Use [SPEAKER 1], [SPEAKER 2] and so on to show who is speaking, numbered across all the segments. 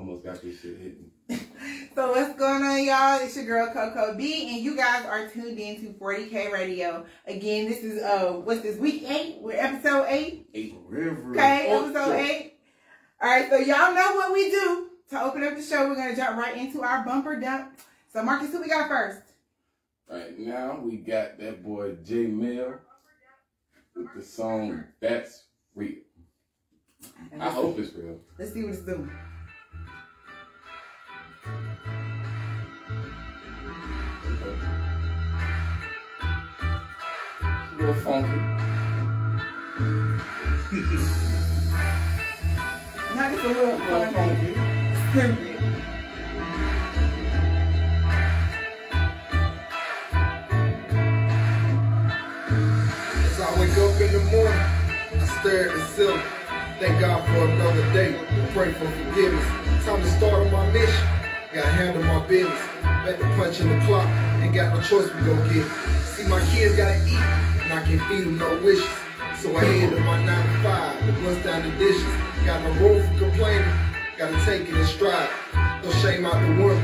[SPEAKER 1] Almost got this shit hitting.
[SPEAKER 2] So what's going on, y'all? It's your girl Coco B, and you guys are tuned in to 40K Radio. Again, this is what's this, week 8? We're episode 8. Okay, episode 8. All right, so y'all know what we do. To open up the show, we're gonna jump right into our bumper dump. So Marcus, who we got first?
[SPEAKER 1] Right now, we got that boy J Mill with the song "That's Real." I hope it's real.
[SPEAKER 2] Let's see what it's doing.
[SPEAKER 1] A little funky.
[SPEAKER 2] Not just a little funky.
[SPEAKER 3] As I wake up in the morning, I stare at the ceiling. Thank God for another day. Pray for forgiveness. Time to start on my mission. Gotta handle my business. Back to punch in the clock. Ain't got no choice, we gon' get it. See, my kids gotta eat, and I can't feed them no wishes. So I head to my 9 to 5 to bust down the dishes. Got no room for complaining. Gotta take it in stride. No shame out the work.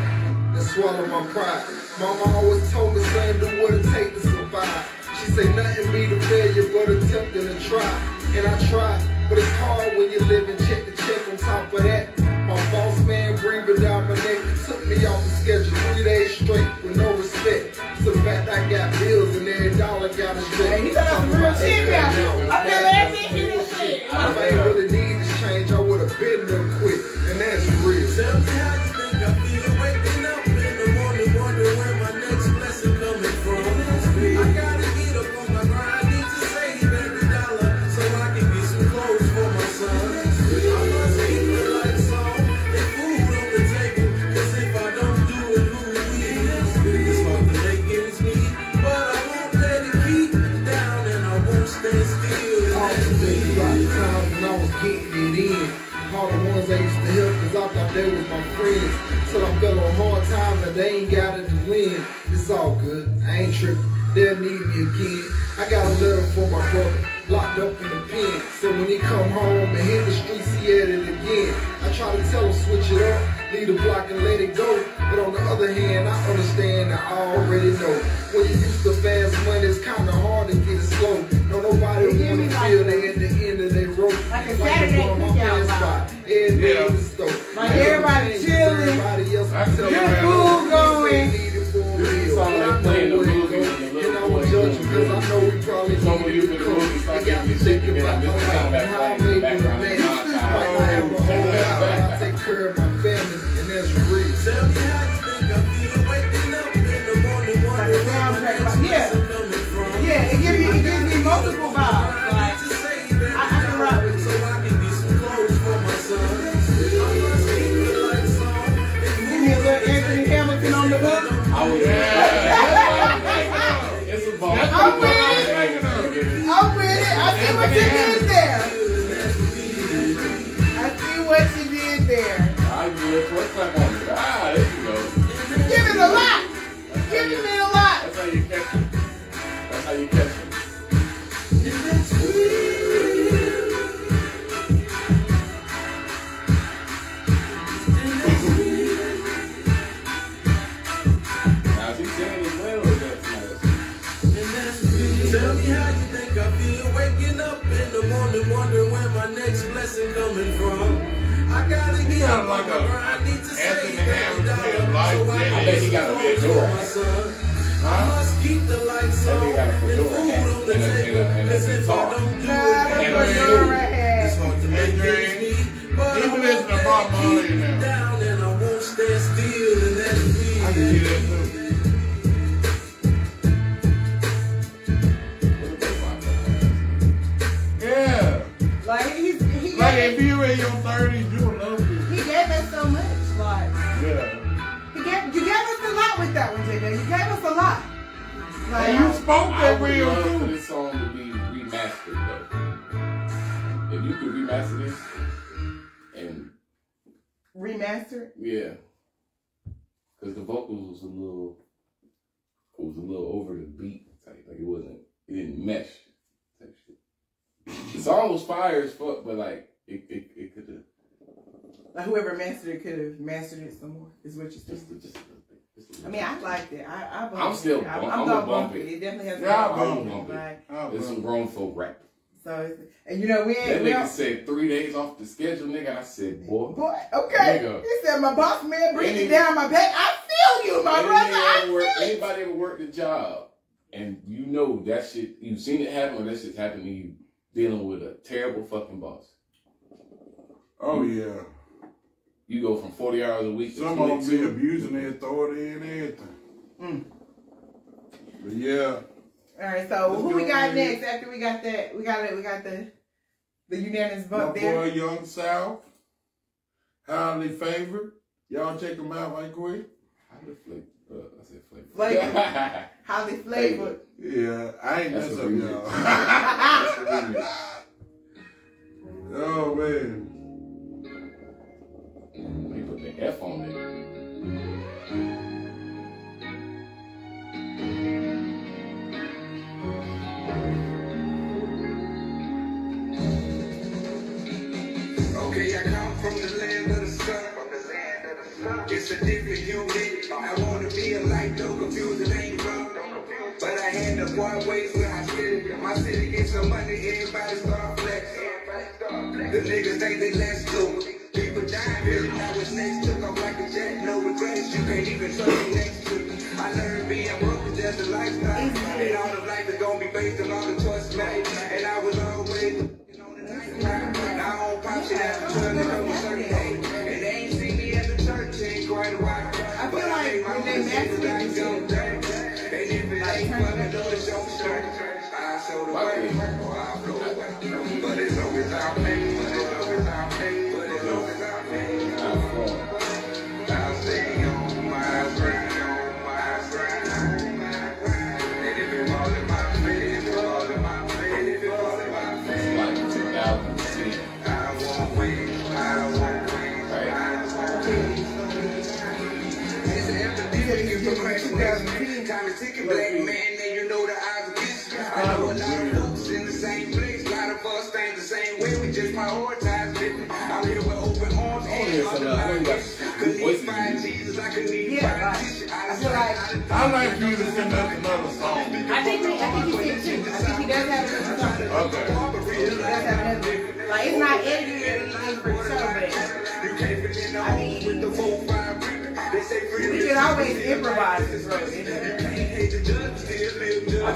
[SPEAKER 3] Then swallow my pride. Mama always told me, son, do what it takes to survive. She say nothing beat a failure but attempting to try. And I try, but it's hard when you live and check the check on top of that. My boss man breathing down my neck. Took me off the schedule 3 days straight with no respect. So the fact I got bills and every dollar got a stretch.
[SPEAKER 2] Hey, you talking real shit now. I feel everything in this shit.
[SPEAKER 3] If I ain't really need this change, I would have been there quick. And that's real.
[SPEAKER 4] Tell me how you think I feel waking up in the morning, wondering where my next blessing coming from. I gotta get up on my grind, need to save every dollar so I can get some clothes for my son. I must keep the lights on and food on the table, cause if I don't do it, who will? It's hard to make ends meet, but I won't let it keep me down and I won't stand still.
[SPEAKER 3] I was thinking about the times when I was getting it in. All the ones I used to help cause I thought they was my friends. Till I fell on hard times and they ain't got it to win. It's all good, I ain't tripping, they'll need me again. I got a letter for my brother, locked up in the pen. So when he come home and hit the streets, he at it again. I try to tell him switch it up, leave the block and let it go. But on the other hand, I understand, I already know. When you used to fast money, it's kinda hard to get it slow. No, nobody wanna feel they at the end of their rope.
[SPEAKER 2] Like a Saturday cookout spot. Like everybody chilling, good food going.
[SPEAKER 3] And I was judging because I know we probably needed to come. It got me thinking about my life, how I made it a man. Might not have a whole lot, but I take care of my family, and that's real.
[SPEAKER 4] Tell me how you think I feel waking up in the morning, wondering where my next blessing coming from.
[SPEAKER 2] Yeah, it gives me multiple vibes. Like, I can rock with
[SPEAKER 4] so I can get some clothes for my son. I must keep the lights on and
[SPEAKER 2] give me a little Anthony Hamilton on the hook.
[SPEAKER 1] Oh yeah. It's a ball.
[SPEAKER 2] I'm with it. I'm with it. I see what you did there. I see what you did there.
[SPEAKER 1] I do it. What's that one? Ah, there you go.
[SPEAKER 2] Give it a lot. Give me a lot.
[SPEAKER 1] That's how you catch it. That's how you catch it. Now, is he singing as well or is that
[SPEAKER 4] tell me how you think I feel waking up in the morning, wondering where my next blessing coming from. I gotta get up on my grind, need to save every dollar so I
[SPEAKER 1] bet he got a fedora.
[SPEAKER 4] I must keep the lights on and food on the table, cause if I don't do it, it's hard to make ends meet. But I won't let it keep me down and I won't stand still, and that's me.
[SPEAKER 1] I can see that too. Yeah.
[SPEAKER 2] Like he
[SPEAKER 1] Like if you in your 30s, you would love it.
[SPEAKER 2] He gave us so much. Like
[SPEAKER 1] Yeah.
[SPEAKER 2] you gave us a lot with that one, JJ. You gave us a lot. Like
[SPEAKER 1] And you spoke that I would real love for too. this song to be remastered though. If you could remaster this and
[SPEAKER 2] remastered.
[SPEAKER 1] yeah, because the vocals was a little over the beat type. Like it didn't mesh type shit. The song was fire as fuck, but like it could have
[SPEAKER 2] Like whoever mastered it could have mastered it some more. Is what you said.
[SPEAKER 1] Just a little bit.
[SPEAKER 2] I mean, I liked it. I
[SPEAKER 1] I'm still
[SPEAKER 2] I'm
[SPEAKER 1] gonna bump it.
[SPEAKER 2] It definitely has.
[SPEAKER 1] Yeah, I'm gonna bump
[SPEAKER 2] like,
[SPEAKER 1] it. It's some grown folk rap.
[SPEAKER 2] So, and you know,
[SPEAKER 1] that nigga said 3 days off the schedule, nigga. I said, boy,
[SPEAKER 2] okay.
[SPEAKER 1] Nigga.
[SPEAKER 2] He said, my boss man breathing down my back. I feel you, my brother.
[SPEAKER 1] Anybody ever worked a job and you know that shit, you've seen it happen or that shit's happened to you dealing with a terrible fucking boss.
[SPEAKER 5] Oh, yeah.
[SPEAKER 1] You go from 40 hours a week to
[SPEAKER 5] some of them be abusing their authority and everything. But yeah.
[SPEAKER 2] All right, so who we got next? After we got that, we got the unanimous vote there.
[SPEAKER 5] My boy Young South, highly favored. Y'all check him out right quick.
[SPEAKER 1] Highly flavored. I said flavored.
[SPEAKER 2] Highly flavored.
[SPEAKER 5] Yeah, I ain't mess up y'all. Oh man.
[SPEAKER 1] They put the F on it.
[SPEAKER 4] Okay, I come from the land of the sun. It's a different unit. I wanna be a light, no confused, it ain't wrong. But I had to part ways with my city get some money, everybody start flexing. The niggas think they less cool. People dying, really now it's next. Took off like a jet, no regrets. You can't even trust me next to me. I learned being broke is just a lifestyle. And all of life is gonna be based on all the choices made. And I was always on the night ride. Now I don't pop shit out the truck, they come with 38. And they ain't seen me at the church in quite a while.
[SPEAKER 2] I feel like when they master it,
[SPEAKER 4] and if it ain't fucking do it, show shirt. I show the way, but it's always out there. But it's always out there. But it's always out there. I'll stay on my grind. And if it falls in my face, if it falls in my face, if it falls in my face,
[SPEAKER 1] like 2010.
[SPEAKER 4] I won't wait. I won't wait. It's an epidemic for crash. Time is ticking, black man, and you know the odds against you. I know a lot of folks in the same place. A lot of us think the same way. We just prioritize different. I'm here with open arms and underlines. Could need 5 Jesus, I could need 5 Jesus.
[SPEAKER 2] I feel like
[SPEAKER 5] I like for you to send us another song.
[SPEAKER 2] I think he did too. I think he does have another song.
[SPEAKER 5] Okay.
[SPEAKER 2] He does have another. Like it's not edited or anything for the show, but I mean, we can always improvise this road.
[SPEAKER 4] I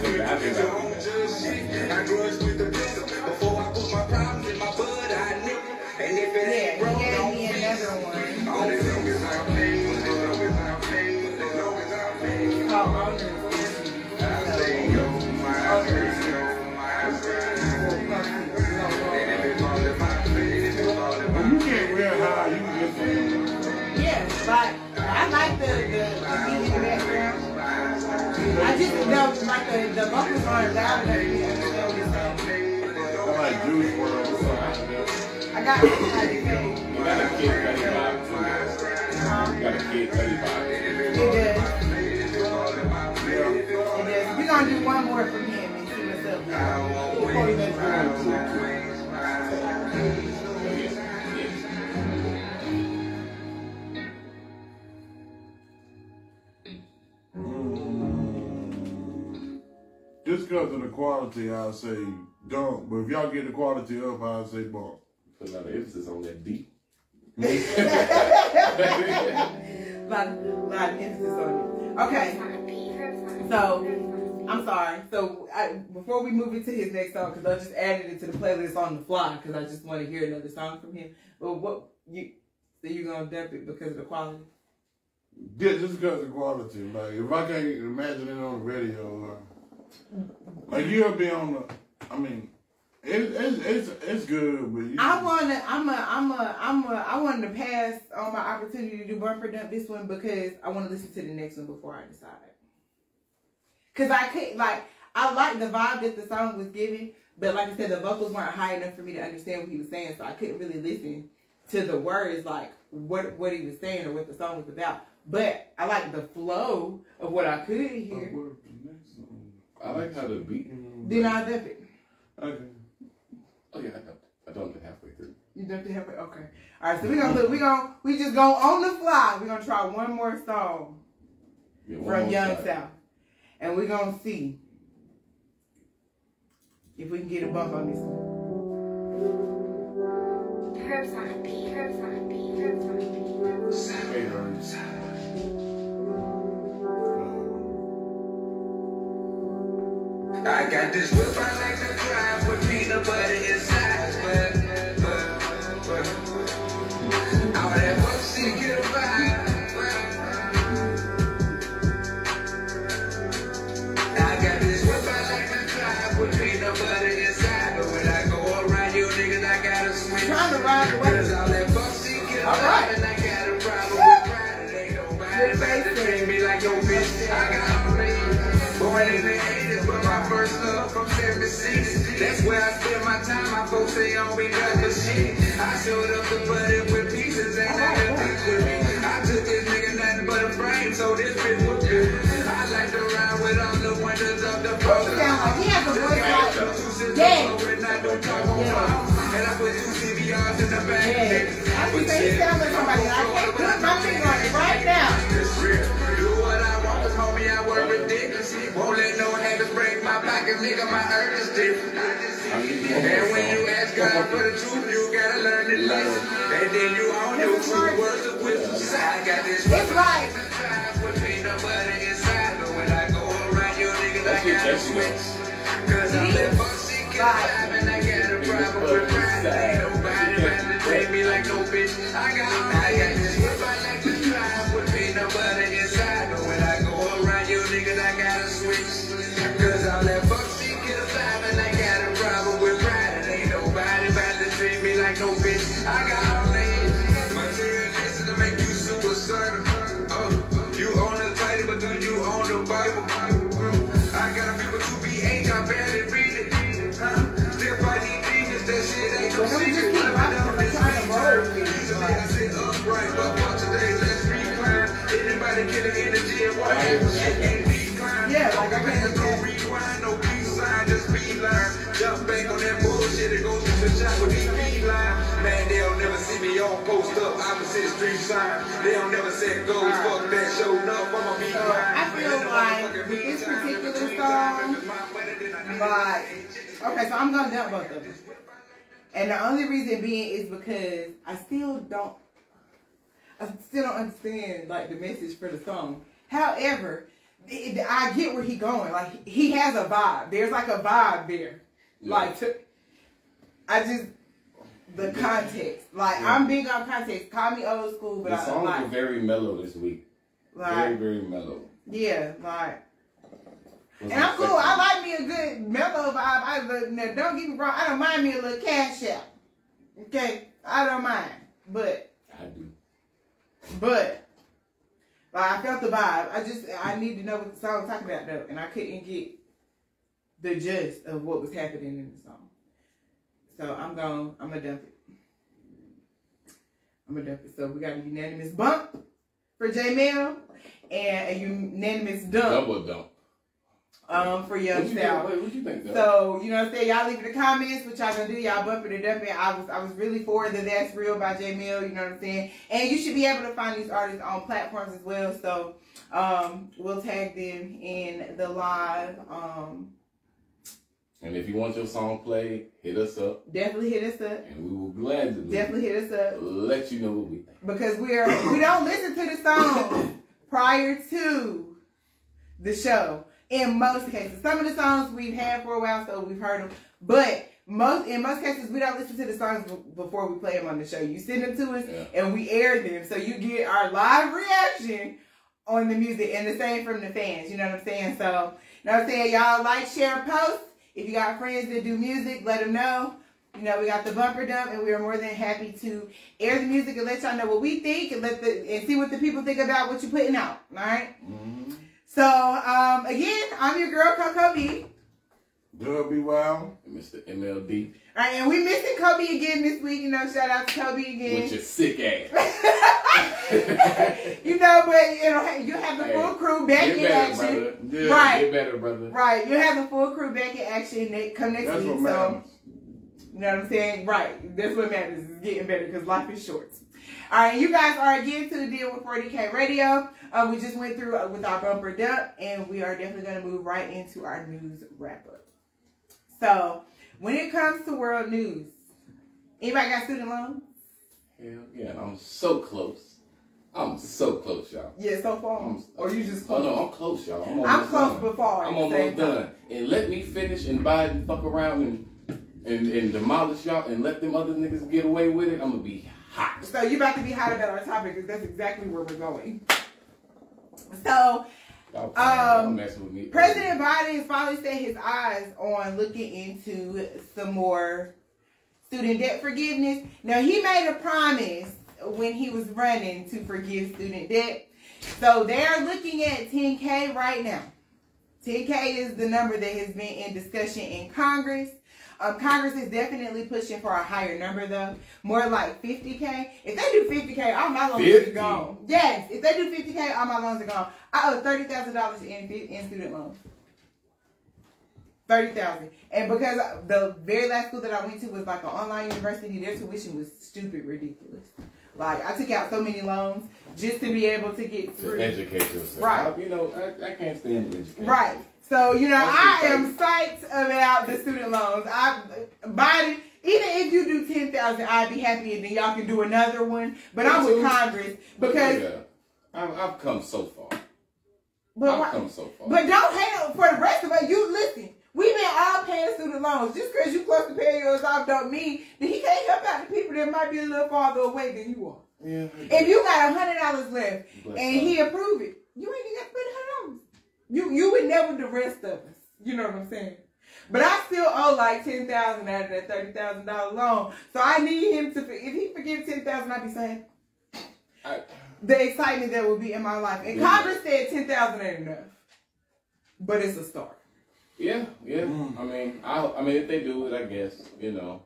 [SPEAKER 4] grudge with the pistol. Before I put my problems in my bud, I knew. And if it ain't broke,
[SPEAKER 2] he gave me another one.
[SPEAKER 4] as long as I pay, as long as I pay, as long as I pay.
[SPEAKER 2] It's called Owners.
[SPEAKER 4] I stay on my grind. And if it falls in my face, if it falls in my
[SPEAKER 5] You get real high, you can get some.
[SPEAKER 2] Yeah, like I like the beat in the background. I just know like the vocals aren't loud enough for me to understand what he's saying.
[SPEAKER 5] I like Juice WRLD or something.
[SPEAKER 2] I got how they say.
[SPEAKER 1] You got a kid 35 too. You got a kid 35.
[SPEAKER 2] It does. We're gonna do one more from him and see what's up. Before we make
[SPEAKER 5] Just because of the quality, I'll say don't. But if y'all get the quality up, I'll say bump.
[SPEAKER 1] Put a lot of emphasis on that beat.
[SPEAKER 2] a lot of emphasis on it. Okay. So, I'm sorry. So, before we move into his next song, because I just added it to the playlist on the fly, because I just want to hear another song from him. But so you're going to dump it because of the quality?
[SPEAKER 5] Yeah, just because of the quality. Like, if I can't imagine it on the radio, like you'll be on the, I mean, it's good, but
[SPEAKER 2] I wanted to pass on my opportunity to do bumper dump this one because I want to listen to the next one before I decide. Cause I like the vibe that the song was giving, but like I said, the vocals weren't high enough for me to understand what he was saying, so I couldn't really listen to the words, like what he was saying or what the song was about. But I like the flow of what I could hear.
[SPEAKER 1] I like how the beat.
[SPEAKER 2] Then I dump it.
[SPEAKER 5] Okay.
[SPEAKER 1] Oh yeah, I dumped it halfway through.
[SPEAKER 2] You dumped it halfway? Okay. All right, so we just go on the fly. We're going to try one more song from Young South. And we're going to see if we can get a bump on this one.
[SPEAKER 6] Herbs on a beat, herbs on a beat, herbs on a beat.
[SPEAKER 4] I got this whip I like to drive with peanut butter inside, but all that fuck shit get a vibe. I got this whip I like to drive with peanut butter inside, but when I go around you niggas, I gotta switch.
[SPEAKER 2] Trying to ride away.
[SPEAKER 4] Cause all that fuck shit get a
[SPEAKER 2] All right.
[SPEAKER 4] vibe, and I got a problem with pride. It ain't nobody about to treat me like your bitch. I got all that. Born in the 80s, but my first love from 76. That's where I spend my time. My folks say I don't be done for shit. I showed up to butt it with pieces, ain't nothing deep with me. I took this nigga nothing but a frame, so this bitch was good. I like to ride with all the windows up the front.
[SPEAKER 2] He has a voice like, yeah.
[SPEAKER 4] And I put 2 CVRs in the back.
[SPEAKER 2] I can say he sounds like somebody. I can't put my finger on it right now.
[SPEAKER 4] It's real. Do what I want, cause homie, I work ridiculous. Won't let no habits break my pocket, nigga, my earth is different. And when you ask God for the truth, you gotta learn to listen. And then you own your true words of wisdom. I got this
[SPEAKER 2] It's right.
[SPEAKER 4] with peanut butter inside, but when I go around you niggas, I gotta switch. Cause I'm that fuck shit get alive, and I got a problem with pride. Ain't nobody about to treat me like no bitch. I got this whip I like to drive with peanut butter inside, but when I go around you niggas, I gotta switch. Cause all that fuck shit get alive, and I got a problem with pride. Ain't nobody about to treat me like no bitch. I got all that materialism to make you super certain. You own the title, but do you own the Bible? I got a people to be age, I barely read it. Still fighting demons, that shit ain't no secret. Usually I sit upright, but for today, let's recline. Anybody get an energy and what happens, shit ain't decline.
[SPEAKER 2] Yeah, like I can't
[SPEAKER 4] no rewind, no peace sign, just beeline. Jump back on that bullshit, it goes to the shot with these beeline. Man, they'll never see me on post up, opposite street sign. They don't never set goals, fuck that, showing up, I'ma be
[SPEAKER 2] I feel like with this particular song, like, okay, so I'm gonna dump both of them. And the only reason being is because I still don't understand like the message for the song. However, I get where he's going. Like he has a vibe. There's like a vibe there. Yeah. Like the context. Like I'm big on context. Call me old school, but
[SPEAKER 1] the songs
[SPEAKER 2] like,
[SPEAKER 1] are very mellow this week.
[SPEAKER 2] Like,
[SPEAKER 1] very, very mellow.
[SPEAKER 2] Yeah, like. And I'm cool. I like me a good mellow vibe. Now, don't get me wrong. I don't mind me a little cash out. Okay? I don't mind. But.
[SPEAKER 1] I do.
[SPEAKER 2] But. Like, I felt the vibe. I need to know what the song was talking about, though. And I couldn't get the gist of what was happening in the song. So, I'm going to dump it. I'm going to dump it. So, we got a unanimous bump for J-Mail. And a unanimous dump.
[SPEAKER 1] Double dump.
[SPEAKER 2] For Young South.
[SPEAKER 1] What you think,
[SPEAKER 2] so, you know what I'm saying? Y'all leave in the comments what y'all gonna do. Y'all bumping and dumping. I was really for the That's Real by J Mill, you know what I'm saying? And you should be able to find these artists on platforms as well. So, we'll tag them in the live.
[SPEAKER 1] And if you want your song played, hit us up.
[SPEAKER 2] Definitely hit us up.
[SPEAKER 1] And we will gladly
[SPEAKER 2] definitely hit us up.
[SPEAKER 1] Let you know what we think.
[SPEAKER 2] Because we don't listen to the song prior to the show. In most cases, some of the songs we've had for a while, so we've heard them. But in most cases, we don't listen to the songs before we play them on the show. You send them to us, and we air them, so you get our live reaction on the music, and the same from the fans. You know what I'm saying? So, you know what I'm saying? Y'all like, share, post. If you got friends that do music, let them know. You know, we got the bumper dump, and we are more than happy to air the music and let y'all know what we think, and see what the people think about what you're putting out. All right. Mm-hmm. So, again, I'm your girl, Coco B.
[SPEAKER 5] Girl, be wild.
[SPEAKER 1] Mr. MLD.
[SPEAKER 2] All right, and we missing Kobe again this week. You know, shout out to Kobe again.
[SPEAKER 1] With your sick ass.
[SPEAKER 2] You know, but you have the full crew back in action.
[SPEAKER 1] Yeah, right. Get better, brother.
[SPEAKER 2] Right. You have the full crew back in action come next week. So, You know what I'm saying? Right. That's what matters. Is getting better because life is short. All right, you guys are again to the deal with 40K Radio. We just went through with our bumper dump, and we are definitely going to move right into our news wrap up. So, when it comes to world news, anybody got student loans?
[SPEAKER 1] Hell yeah, I'm so close. I'm so close, y'all.
[SPEAKER 2] Yeah, so far. Or you just close?
[SPEAKER 1] Oh no, I'm close, y'all.
[SPEAKER 2] I'm close before.
[SPEAKER 1] I'm almost done. And let me finish and buy it and fuck around and demolish y'all and let them other niggas get away with it. I'm gonna be hot.
[SPEAKER 2] So you about to be hot about our topic because that's exactly where we're going. So,
[SPEAKER 1] messing with me.
[SPEAKER 2] President Biden has finally set his eyes on looking into some more student debt forgiveness. Now, he made a promise when he was running to forgive student debt. So they're looking at 10K right now. 10K is the number that has been in discussion in Congress. Congress is definitely pushing for a higher number though. More like 50K. If they do 50K, all my loans are gone. Yes, if they do 50K, all my loans are gone. I owe $30,000 in student loans. $30,000. And because the very last school that I went to was like an online university, their tuition was stupid ridiculous. Like, I took out so many loans just to be able to get through.
[SPEAKER 1] To educate yourself.
[SPEAKER 2] Right.
[SPEAKER 1] You know, I can't stand education.
[SPEAKER 2] Right. So, you know, I am psyched about the student loans. Biden, even if you do 10,000, I'd be happy and then y'all can do another one. But I'm with Congress because...
[SPEAKER 1] Yeah, I've come so far.
[SPEAKER 2] I've
[SPEAKER 1] come so far.
[SPEAKER 2] But don't hate on for the rest of us. You listen. We've been all paying student loans. Just because you close to paying yours off don't mean that he can't help out the people that might be a little farther away than you are.
[SPEAKER 1] Yeah.
[SPEAKER 2] If you got $100 left and he approved it, you ain't even got to put $100. You would never the rest of us. You know what I'm saying? But I still owe like $10,000 out of that $30,000 loan. So I need him to, if he forgives $10,000, I'd be saying the excitement that will be in my life. And Congress said $10,000 ain't enough. But it's a start.
[SPEAKER 1] Yeah. I mean, if they do it, I guess, you know,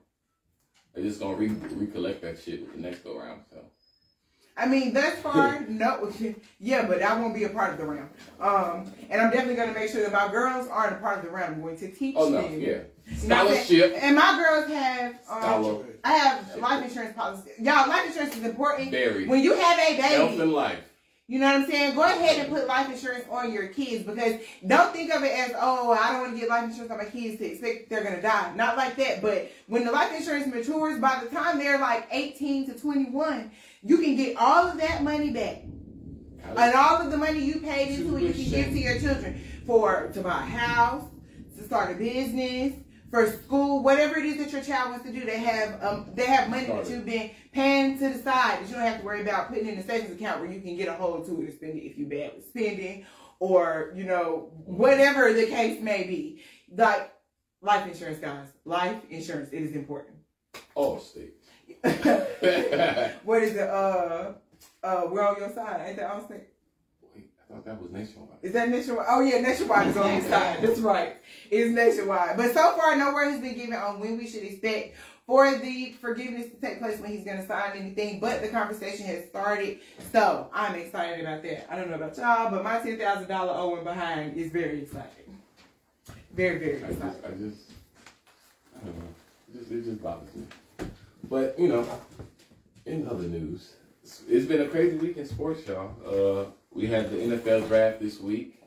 [SPEAKER 1] they're just gonna recollect that shit with the next go round. So,
[SPEAKER 2] I mean, thus far, no, yeah, but I won't be a part of the round. And I'm definitely gonna make sure that my girls aren't a part of the round. I'm going to teach them.
[SPEAKER 1] Scholarship.
[SPEAKER 2] And my girls have, I have life insurance policy. Y'all, life insurance is important.
[SPEAKER 1] Very.
[SPEAKER 2] When you have a baby.
[SPEAKER 1] Health and life.
[SPEAKER 2] You know what I'm saying? Go ahead and put life insurance on your kids because don't think of it as, oh, I don't want to get life insurance on my kids to expect they're going to die. Not like that. But when the life insurance matures, by the time they're like 18 to 21, you can get all of that money back. And all of the money you paid into it, you can give to your children to buy a house, to start a business, for school, whatever it is that your child wants to do. They have money that you've been paying to the side that you don't have to worry about putting in a savings account where you can get a hold to it and spend it if you're bad with spending or, you know, whatever the case may be. Like life insurance, guys. Life insurance, it is important.
[SPEAKER 1] All state.
[SPEAKER 2] What is it? We're on your side. Ain't that all state?
[SPEAKER 1] I thought that was nationwide.
[SPEAKER 2] Is that nationwide? Oh yeah, nationwide is on your side. That's right. It's nationwide. But so far, no word has been given on when we should expect for the forgiveness to take place when he's going to sign anything. But the conversation has started. So I'm excited about that. I don't know about y'all, but my $10,000 owing behind is very exciting. Very, very exciting.
[SPEAKER 1] I don't know. It just bothers me. But, you know, in other news, it's been a crazy week in sports, y'all. We had the NFL draft this week.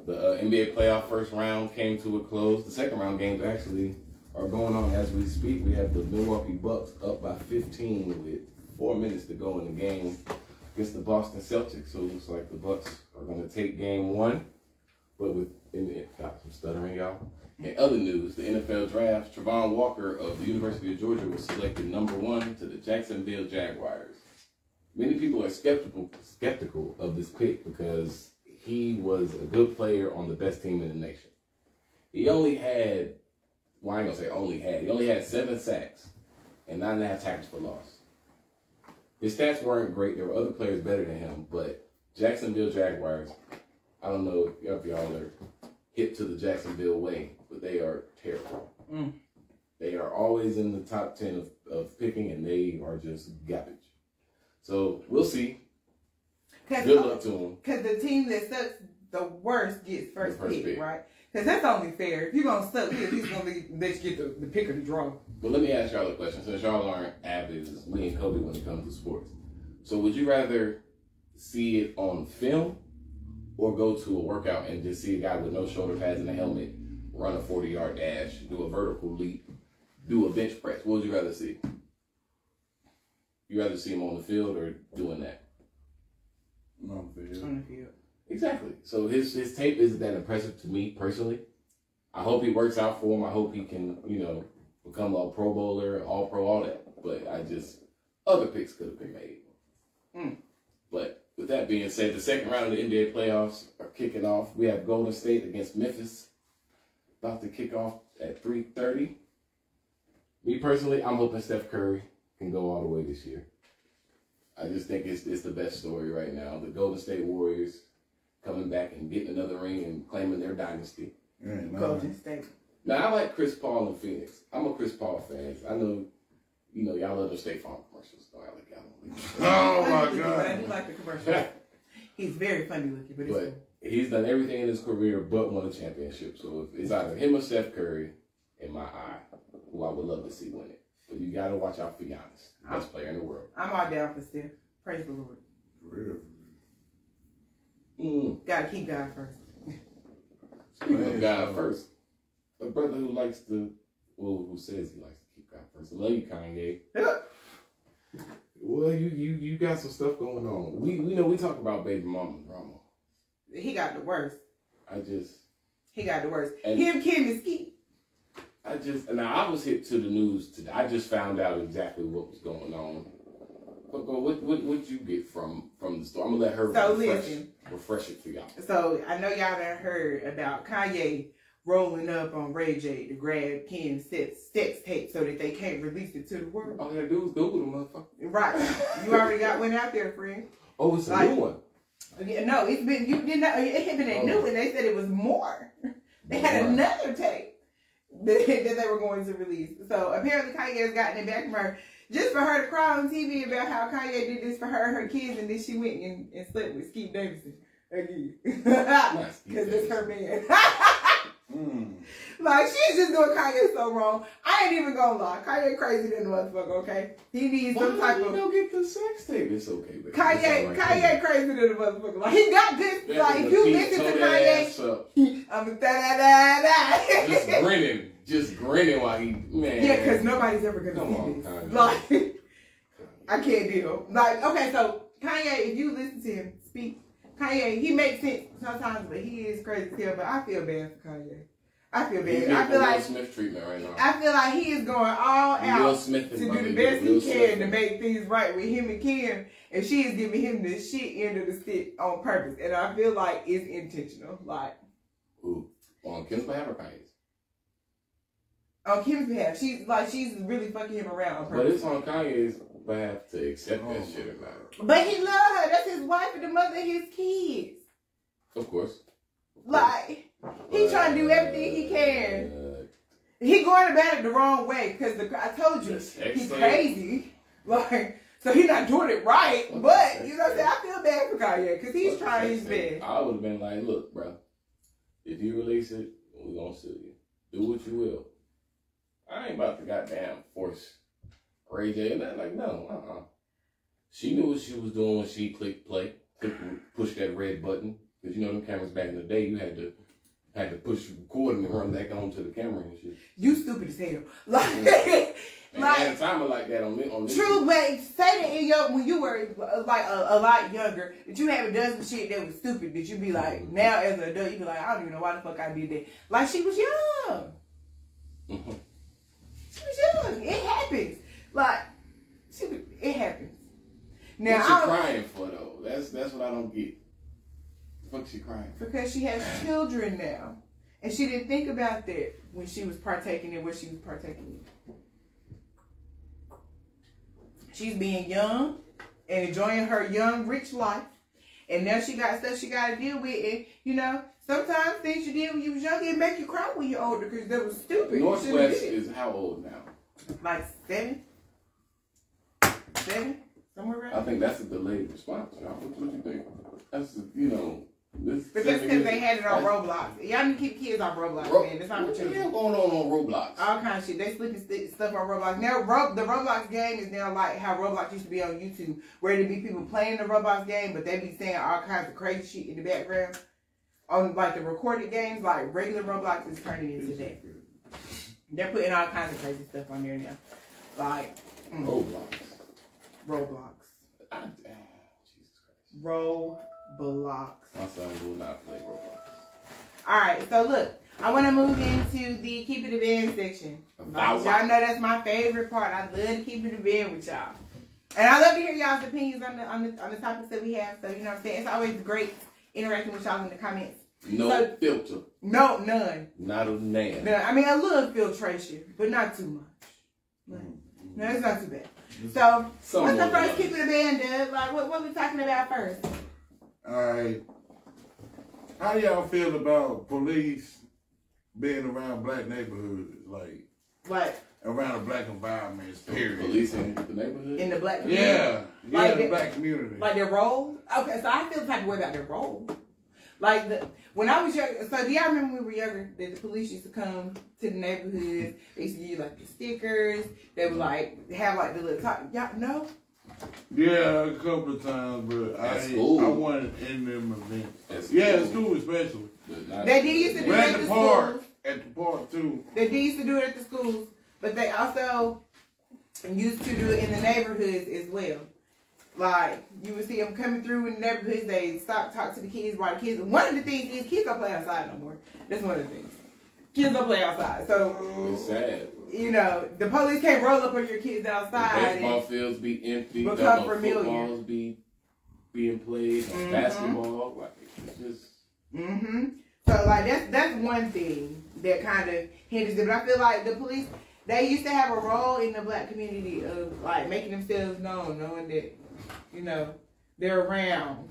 [SPEAKER 1] The NBA playoff first round came to a close. The second round games actually are going on as we speak. We have the Milwaukee Bucks up by 15 with 4 minutes to go in the game against the Boston Celtics. So it looks like the Bucks are going to take game one. But I'm stuttering, y'all. In other news, the NFL draft, Travon Walker of the University of Georgia was selected number 1 to the Jacksonville Jaguars. Many people are skeptical of this pick because he was a good player on the best team in the nation. He only had, well, I ain't gonna say only had, he only had 7 sacks and 9.5 tackles for loss. His stats weren't great. There were other players better than him, but Jacksonville Jaguars, I don't know if y'all are hip to the Jacksonville way, but they are terrible. They are always in the top 10 of picking, and they are just garbage. So we'll see. Good luck to them.
[SPEAKER 2] Because the team that sucks the worst gets first pick,
[SPEAKER 1] pick,
[SPEAKER 2] right? Because that's only fair. If you're going to suck, he's going to let you get the pick of the draw.
[SPEAKER 1] But let me ask y'all a question. Since y'all aren't avid as me and Kobe when it comes to sports. So would you rather see it on film or go to a workout and just see a guy with no shoulder pads and a helmet run a 40-yard dash, do a vertical leap, do a bench press? What would you rather see? You rather see him on the field or doing that?
[SPEAKER 5] On the field.
[SPEAKER 2] On the field.
[SPEAKER 1] Exactly. So his tape isn't that impressive to me personally. I hope he works out for him. I hope he can, become a Pro Bowler, All Pro, all that. But other picks could have been made. But with that being said, the second round of the NBA playoffs are kicking off. We have Golden State against Memphis, about to kick off at 3:30. Me personally, I'm hoping Steph Curry can go all the way this year. I just think it's the best story right now. The Golden State Warriors coming back and getting another ring and claiming their dynasty.
[SPEAKER 2] Golden State.
[SPEAKER 1] Now, I like Chris Paul in Phoenix. I'm a Chris Paul fan. I know, y'all love the State Farm commercials. Don't act like y'all don't like
[SPEAKER 5] Oh, my
[SPEAKER 2] But I
[SPEAKER 5] God.
[SPEAKER 2] do like the commercial. He's very funny looking, but it's cool.
[SPEAKER 1] He's done everything in his career but won a championship. So if it's either him or Steph Curry, in my eye, who I would love to see win it. But you got to watch out for Giannis, the best player in the world.
[SPEAKER 2] I'm all down for Steph. Praise the Lord.
[SPEAKER 5] Real.
[SPEAKER 2] Gotta keep God first.
[SPEAKER 1] Speaking of God first, a brother who who says he likes to keep God first. I love you, Kanye. Well, you got some stuff going on. We talk about baby mama drama.
[SPEAKER 2] He got the worst. He got the worst. Kim is key.
[SPEAKER 1] Now I was hit to the news today. I just found out exactly what was going on. But what you get from the story? I'm gonna let her refresh it for y'all.
[SPEAKER 2] So I know y'all done heard about Kanye rolling up on Ray J to grab Kim's sex tape so that they can't release it to the world.
[SPEAKER 1] All they gotta do is Google the motherfucker.
[SPEAKER 2] Right. You already got one out there, friend.
[SPEAKER 1] Oh, it's a new one.
[SPEAKER 2] Yeah, no, it's been it had been a new one. They said it was more. They had another tape that they were going to release. So apparently Kanye has gotten it back from her. Just for her to cry on TV about how Kanye did this for her and her kids, and then she went and slept with Skeet Davidson again. Because it's her man. Like, she's just doing Kanye so wrong. I ain't even gonna lie. Kanye crazy than the motherfucker, okay? He needs some type of...
[SPEAKER 1] Don't get the sex tape. It's okay, baby.
[SPEAKER 2] Kanye crazy than the motherfucker. Like, he got good... Like, if you listen to Kanye... I'm da-da-da-da.
[SPEAKER 1] Just grinning while he... Man.
[SPEAKER 2] Yeah, because nobody's ever gonna see this.
[SPEAKER 1] Kanye.
[SPEAKER 2] Like, I can't deal. Like, okay, so Kanye, if you listen to him speak, Kanye, he makes sense sometimes, but he is crazy too. But I feel bad for Kanye. I feel bad. I feel like
[SPEAKER 1] Will Smith treatment right now.
[SPEAKER 2] I feel like he is going all out to do the best he can to make things right with him and Kim, and she is giving him the shit end of the stick on purpose. And I feel like it's intentional. Like,
[SPEAKER 1] who? On Kim's behalf or Kanye's?
[SPEAKER 2] On Kim's behalf, she's really fucking him around on purpose.
[SPEAKER 1] But it's on Kanye's behalf to accept that shit or not.
[SPEAKER 2] But he loves her. That's his wife and the mother of his kids.
[SPEAKER 1] Of course.
[SPEAKER 2] Like, he trying to do everything he can. He going about it the wrong way because I told you he's crazy. Like, so he's not doing it right. But you know what I'm saying? I feel bad for Kanye because he's trying his best.
[SPEAKER 1] I would have been like, look, bro, if you release it, we gonna sue you. Do what you will. I ain't about to goddamn force Ray J and that. Like, no, She knew what she was doing when she clicked play, push that red button. Because you know them cameras back in the day, you had to push record and run back onto the camera and shit.
[SPEAKER 2] You stupid as hell. Like,
[SPEAKER 1] and like, had a timer like that on this.
[SPEAKER 2] True, but say that in when you were like a lot younger, that you haven't done some shit that was stupid, that you be like, now as an adult, you be like, I don't even know why the fuck I did that. Like, she was young. She was young. It happens. Like, it happens. Now,
[SPEAKER 1] what's she crying for though? That's what I don't get. What's she crying for?
[SPEAKER 2] Because she has children now. And she didn't think about that when she was partaking in what she was partaking in. She's being young and enjoying her young, rich life. And now she got stuff she got to deal with. And, you know, sometimes things you did when you was young, it make you cry when you're older because that was stupid.
[SPEAKER 1] Northwest is how old now?
[SPEAKER 2] Like 7? Somewhere around.
[SPEAKER 1] I think that's a delayed response. What do you think? That's, you know,
[SPEAKER 2] But that's because they had it on Roblox. Y'all need to keep kids off Roblox, man. That's not
[SPEAKER 1] what
[SPEAKER 2] for
[SPEAKER 1] the hell
[SPEAKER 2] children.
[SPEAKER 1] going on Roblox?
[SPEAKER 2] All kind of shit. They slipping stuff on Roblox. Now, the Roblox game is now like how Roblox used to be on YouTube, where there'd be people playing the Roblox game, but they be saying all kinds of crazy shit in the background. On like the recorded games, like regular Roblox is turning into that. They're putting all kinds of crazy stuff on there now. Like
[SPEAKER 1] Roblox. Jesus Christ.
[SPEAKER 2] Roblox.
[SPEAKER 1] My son will not play Roblox.
[SPEAKER 2] Alright, so look. I want to move into the Keep It in Bed section. Y'all know that's my favorite part. I love to keep it in bed with y'all. And I love to hear y'all's opinions on the topics that we have. So, you know what I'm saying? It's always great interacting with y'all in the comments.
[SPEAKER 1] No filter.
[SPEAKER 2] No, none.
[SPEAKER 1] Not a nan.
[SPEAKER 2] None. I mean, a little filtration, but not too much. No, it's not too bad. So, what's the first Keep It in Bed, Doug? Like, what we talking about first?
[SPEAKER 5] Alright. How do y'all feel about police being around black neighborhoods? Like,
[SPEAKER 2] what?
[SPEAKER 5] Around a black environment, period.
[SPEAKER 1] Police in the neighborhood?
[SPEAKER 2] In the black community?
[SPEAKER 5] Yeah.
[SPEAKER 2] Like
[SPEAKER 5] the black community.
[SPEAKER 2] Like their role? Okay, so I feel the type of way about their role. Like, when I was younger, so do y'all remember when we were younger that the police used to come to the neighborhoods? They used to give you like the stickers. They would like have like the little top. Y'all know?
[SPEAKER 5] Yeah, a couple of times, but I wasn't in them events. At school especially.
[SPEAKER 2] They did used to do it at the schools.
[SPEAKER 5] At the park too.
[SPEAKER 2] They did used to do it at the schools, but they also used to do it in the neighborhoods as well. Like, you would see them coming through in the neighborhoods, they stop, talk to the kids while the kids. One of the things is kids don't play outside no more. That's one of the things. Kids don't play outside. So,
[SPEAKER 1] it's sad.
[SPEAKER 2] You know, the police can't roll up on your kids outside.
[SPEAKER 1] The baseball fields be empty.
[SPEAKER 2] Become familiar.
[SPEAKER 1] Footballs be being played. Basketball. Like, it's just.
[SPEAKER 2] So, like, that's one thing that kind of hinders it. But I feel like the police, they used to have a role in the black community of, like, making themselves known, knowing that, you know, they're around.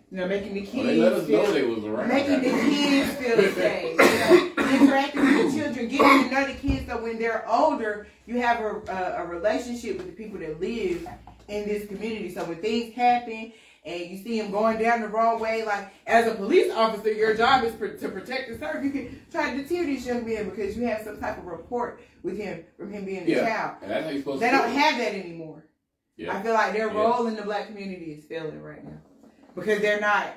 [SPEAKER 2] You know, making the kids
[SPEAKER 1] they let us know they was around.
[SPEAKER 2] Making the kids feel safe. You know, interacting with the children, getting to know the kids so when they're older, you have a relationship with the people that live in this community. So when things happen and you see them going down the wrong way, like as a police officer, your job is to protect and serve. You can try to deter these young men because you have some type of rapport with him from him being a child.
[SPEAKER 1] And that's how you're supposed
[SPEAKER 2] they
[SPEAKER 1] to
[SPEAKER 2] don't have that anymore.
[SPEAKER 1] Yeah.
[SPEAKER 2] I feel like their role in the black community is failing right now. Because they're not,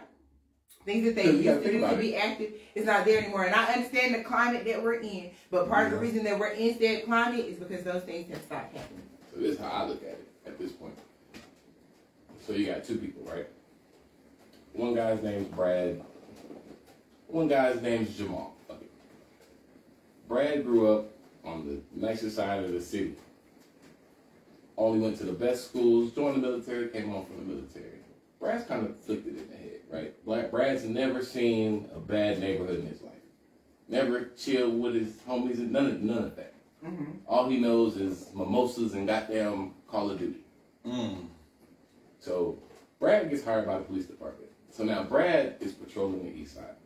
[SPEAKER 2] things that they used to do to be active is not there anymore. And I understand the climate that we're in, but part of the reason that we're in that climate is because those things have stopped happening.
[SPEAKER 1] So this is how I look at it at this point. So you got two people, right? One guy's name's Brad. One guy's name's Jamal. Okay. Brad grew up on the nicest side of the city. Only went to the best schools, joined the military, came home from the military. Brad's kind of flipped it in the head, right? Brad's never seen a bad neighborhood in his life. Never chilled with his homies, and none of that. All he knows is mimosas and goddamn Call of Duty. So Brad gets hired by the police department. So now Brad is patrolling the east side.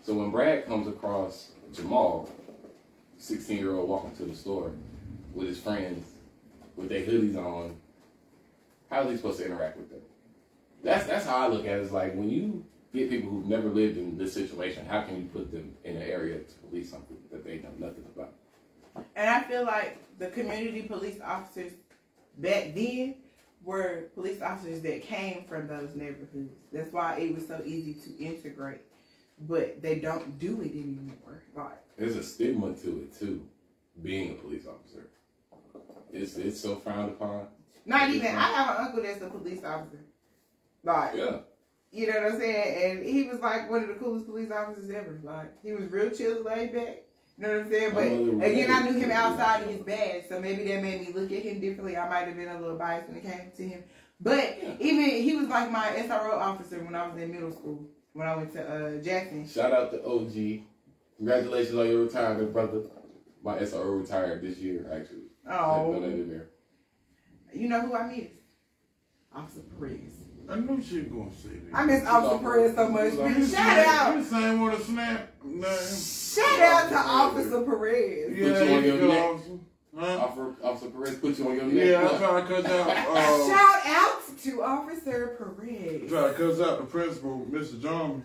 [SPEAKER 1] So when Brad comes across Jamal, 16-year-old walking to the store with his friends, with their hoodies on, how is he supposed to interact with them? That's how I look at it. It's like when you get people who've never lived in this situation, how can you put them in an area to police something that they know nothing about?
[SPEAKER 2] And I feel like the community police officers back then were police officers that came from those neighborhoods. That's why it was so easy to integrate. But they don't do it anymore. Like,
[SPEAKER 1] there's a stigma to it too, being a police officer. It's so frowned upon.
[SPEAKER 2] Not even. I have an uncle that's a police officer. Like, you know what I'm saying? And he was like one of the coolest police officers ever. Like, he was real chill, laid back. You know what I'm saying? But again, I knew him outside of his badge, so maybe that made me look at him differently. I might have been a little biased when it came to him. But even he was like my SRO officer when I was in middle school, when I went to Jackson.
[SPEAKER 1] Shout out to OG. Congratulations on your retirement, brother. My SRO retired this year, actually.
[SPEAKER 2] Oh.
[SPEAKER 1] You
[SPEAKER 2] know who I miss? Officer Perez.
[SPEAKER 5] I knew she was going to say that.
[SPEAKER 2] I miss Officer Perez so much. Shout out.
[SPEAKER 5] You the same one to snap?
[SPEAKER 2] Shout out to Officer Perez.
[SPEAKER 1] Yeah, put you on your neck. Officer Perez put you on your neck.
[SPEAKER 5] Yeah, I'm trying to cut down.
[SPEAKER 2] Shout out to Officer Perez.
[SPEAKER 5] Try to cuss out the principal, Mr. John.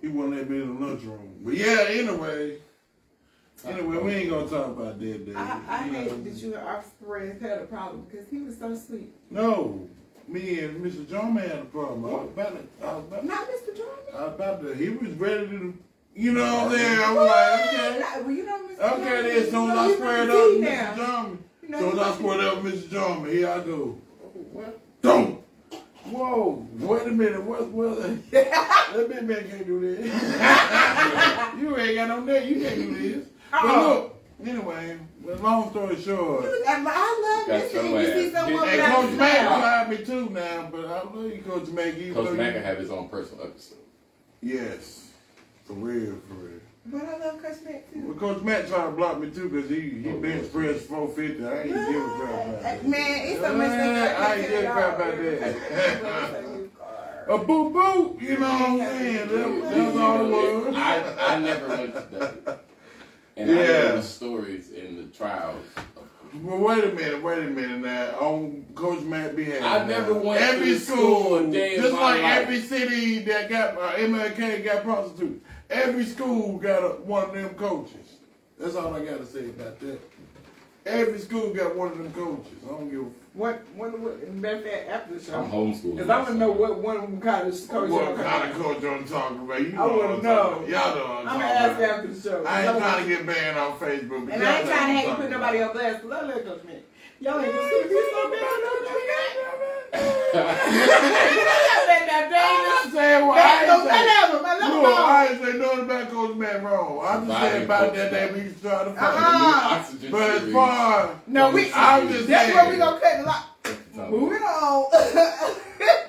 [SPEAKER 5] He wouldn't let me in the lunchroom. But yeah, anyway, we ain't gonna talk about that.
[SPEAKER 2] I hate that you and Officer Perez had a problem because he was so sweet.
[SPEAKER 5] No, me and Mr. John had a problem. I was about
[SPEAKER 2] Not Mr. Jordan.
[SPEAKER 5] he was ready to, you know what I'm saying? I was like, okay.
[SPEAKER 2] Well, you know Mr.
[SPEAKER 5] Okay,
[SPEAKER 2] Jordan,
[SPEAKER 5] then, as soon as I squared up with Mr. John,
[SPEAKER 2] You
[SPEAKER 5] as soon as I squared up with Mr. John, here I go. Don't. Whoa, wait a minute, what? That big man can't do this. You ain't got no neck, you can't do this. But look, anyway, long story short.
[SPEAKER 2] I love this thing. You see someone
[SPEAKER 5] And
[SPEAKER 2] without
[SPEAKER 5] Coach Mack tried me too now, but I love you, Coach Mack.
[SPEAKER 1] Coach Mack can have his own personal episode.
[SPEAKER 5] Yes, for real.
[SPEAKER 2] But I love Coach Mack too.
[SPEAKER 5] Well, Coach Matt tried to block me too because he bench press 450. I ain't give a crap about that.
[SPEAKER 2] Man, it's so much stuff
[SPEAKER 5] I ain't give a crap about that. A boo boo, you know what I'm saying? That's all it was.
[SPEAKER 1] I never went to that. And I know the stories in the trials.
[SPEAKER 5] Well, wait a minute now. On Coach Matt behalf.
[SPEAKER 1] I never went
[SPEAKER 5] every
[SPEAKER 1] to school a day
[SPEAKER 5] just
[SPEAKER 1] in my
[SPEAKER 5] like
[SPEAKER 1] life.
[SPEAKER 5] every city that got MLK got prostitutes. Every school got one of them coaches. That's all I got to say about that. Every school got one of them coaches. I don't give a
[SPEAKER 2] What matter of fact, after the show.
[SPEAKER 1] I'm homeschooling.
[SPEAKER 2] Because I want to know what one of them kind of coach.
[SPEAKER 5] what kind of coach I'm talking about. You know
[SPEAKER 2] I want to know.
[SPEAKER 5] Y'all know what I'm
[SPEAKER 2] I'm going to
[SPEAKER 5] talking
[SPEAKER 2] ask
[SPEAKER 5] about.
[SPEAKER 2] after the show.
[SPEAKER 5] I ain't trying to get banned on Facebook. But
[SPEAKER 2] And
[SPEAKER 5] y'all
[SPEAKER 2] I ain't
[SPEAKER 5] know
[SPEAKER 2] trying to
[SPEAKER 5] what
[SPEAKER 2] have you
[SPEAKER 5] I'm
[SPEAKER 2] put
[SPEAKER 5] talking
[SPEAKER 2] nobody
[SPEAKER 5] about.
[SPEAKER 2] on blast. But I love Coach Matt. Y'all ain't going to see me so bad.
[SPEAKER 5] I'm saying what I ain't say nothing about Coach Matt wrong. I'm just saying about that we used to try to fight. But as far
[SPEAKER 2] No,
[SPEAKER 5] I'm just
[SPEAKER 2] that's
[SPEAKER 5] saying.
[SPEAKER 2] where we gonna cut the line. Moving on.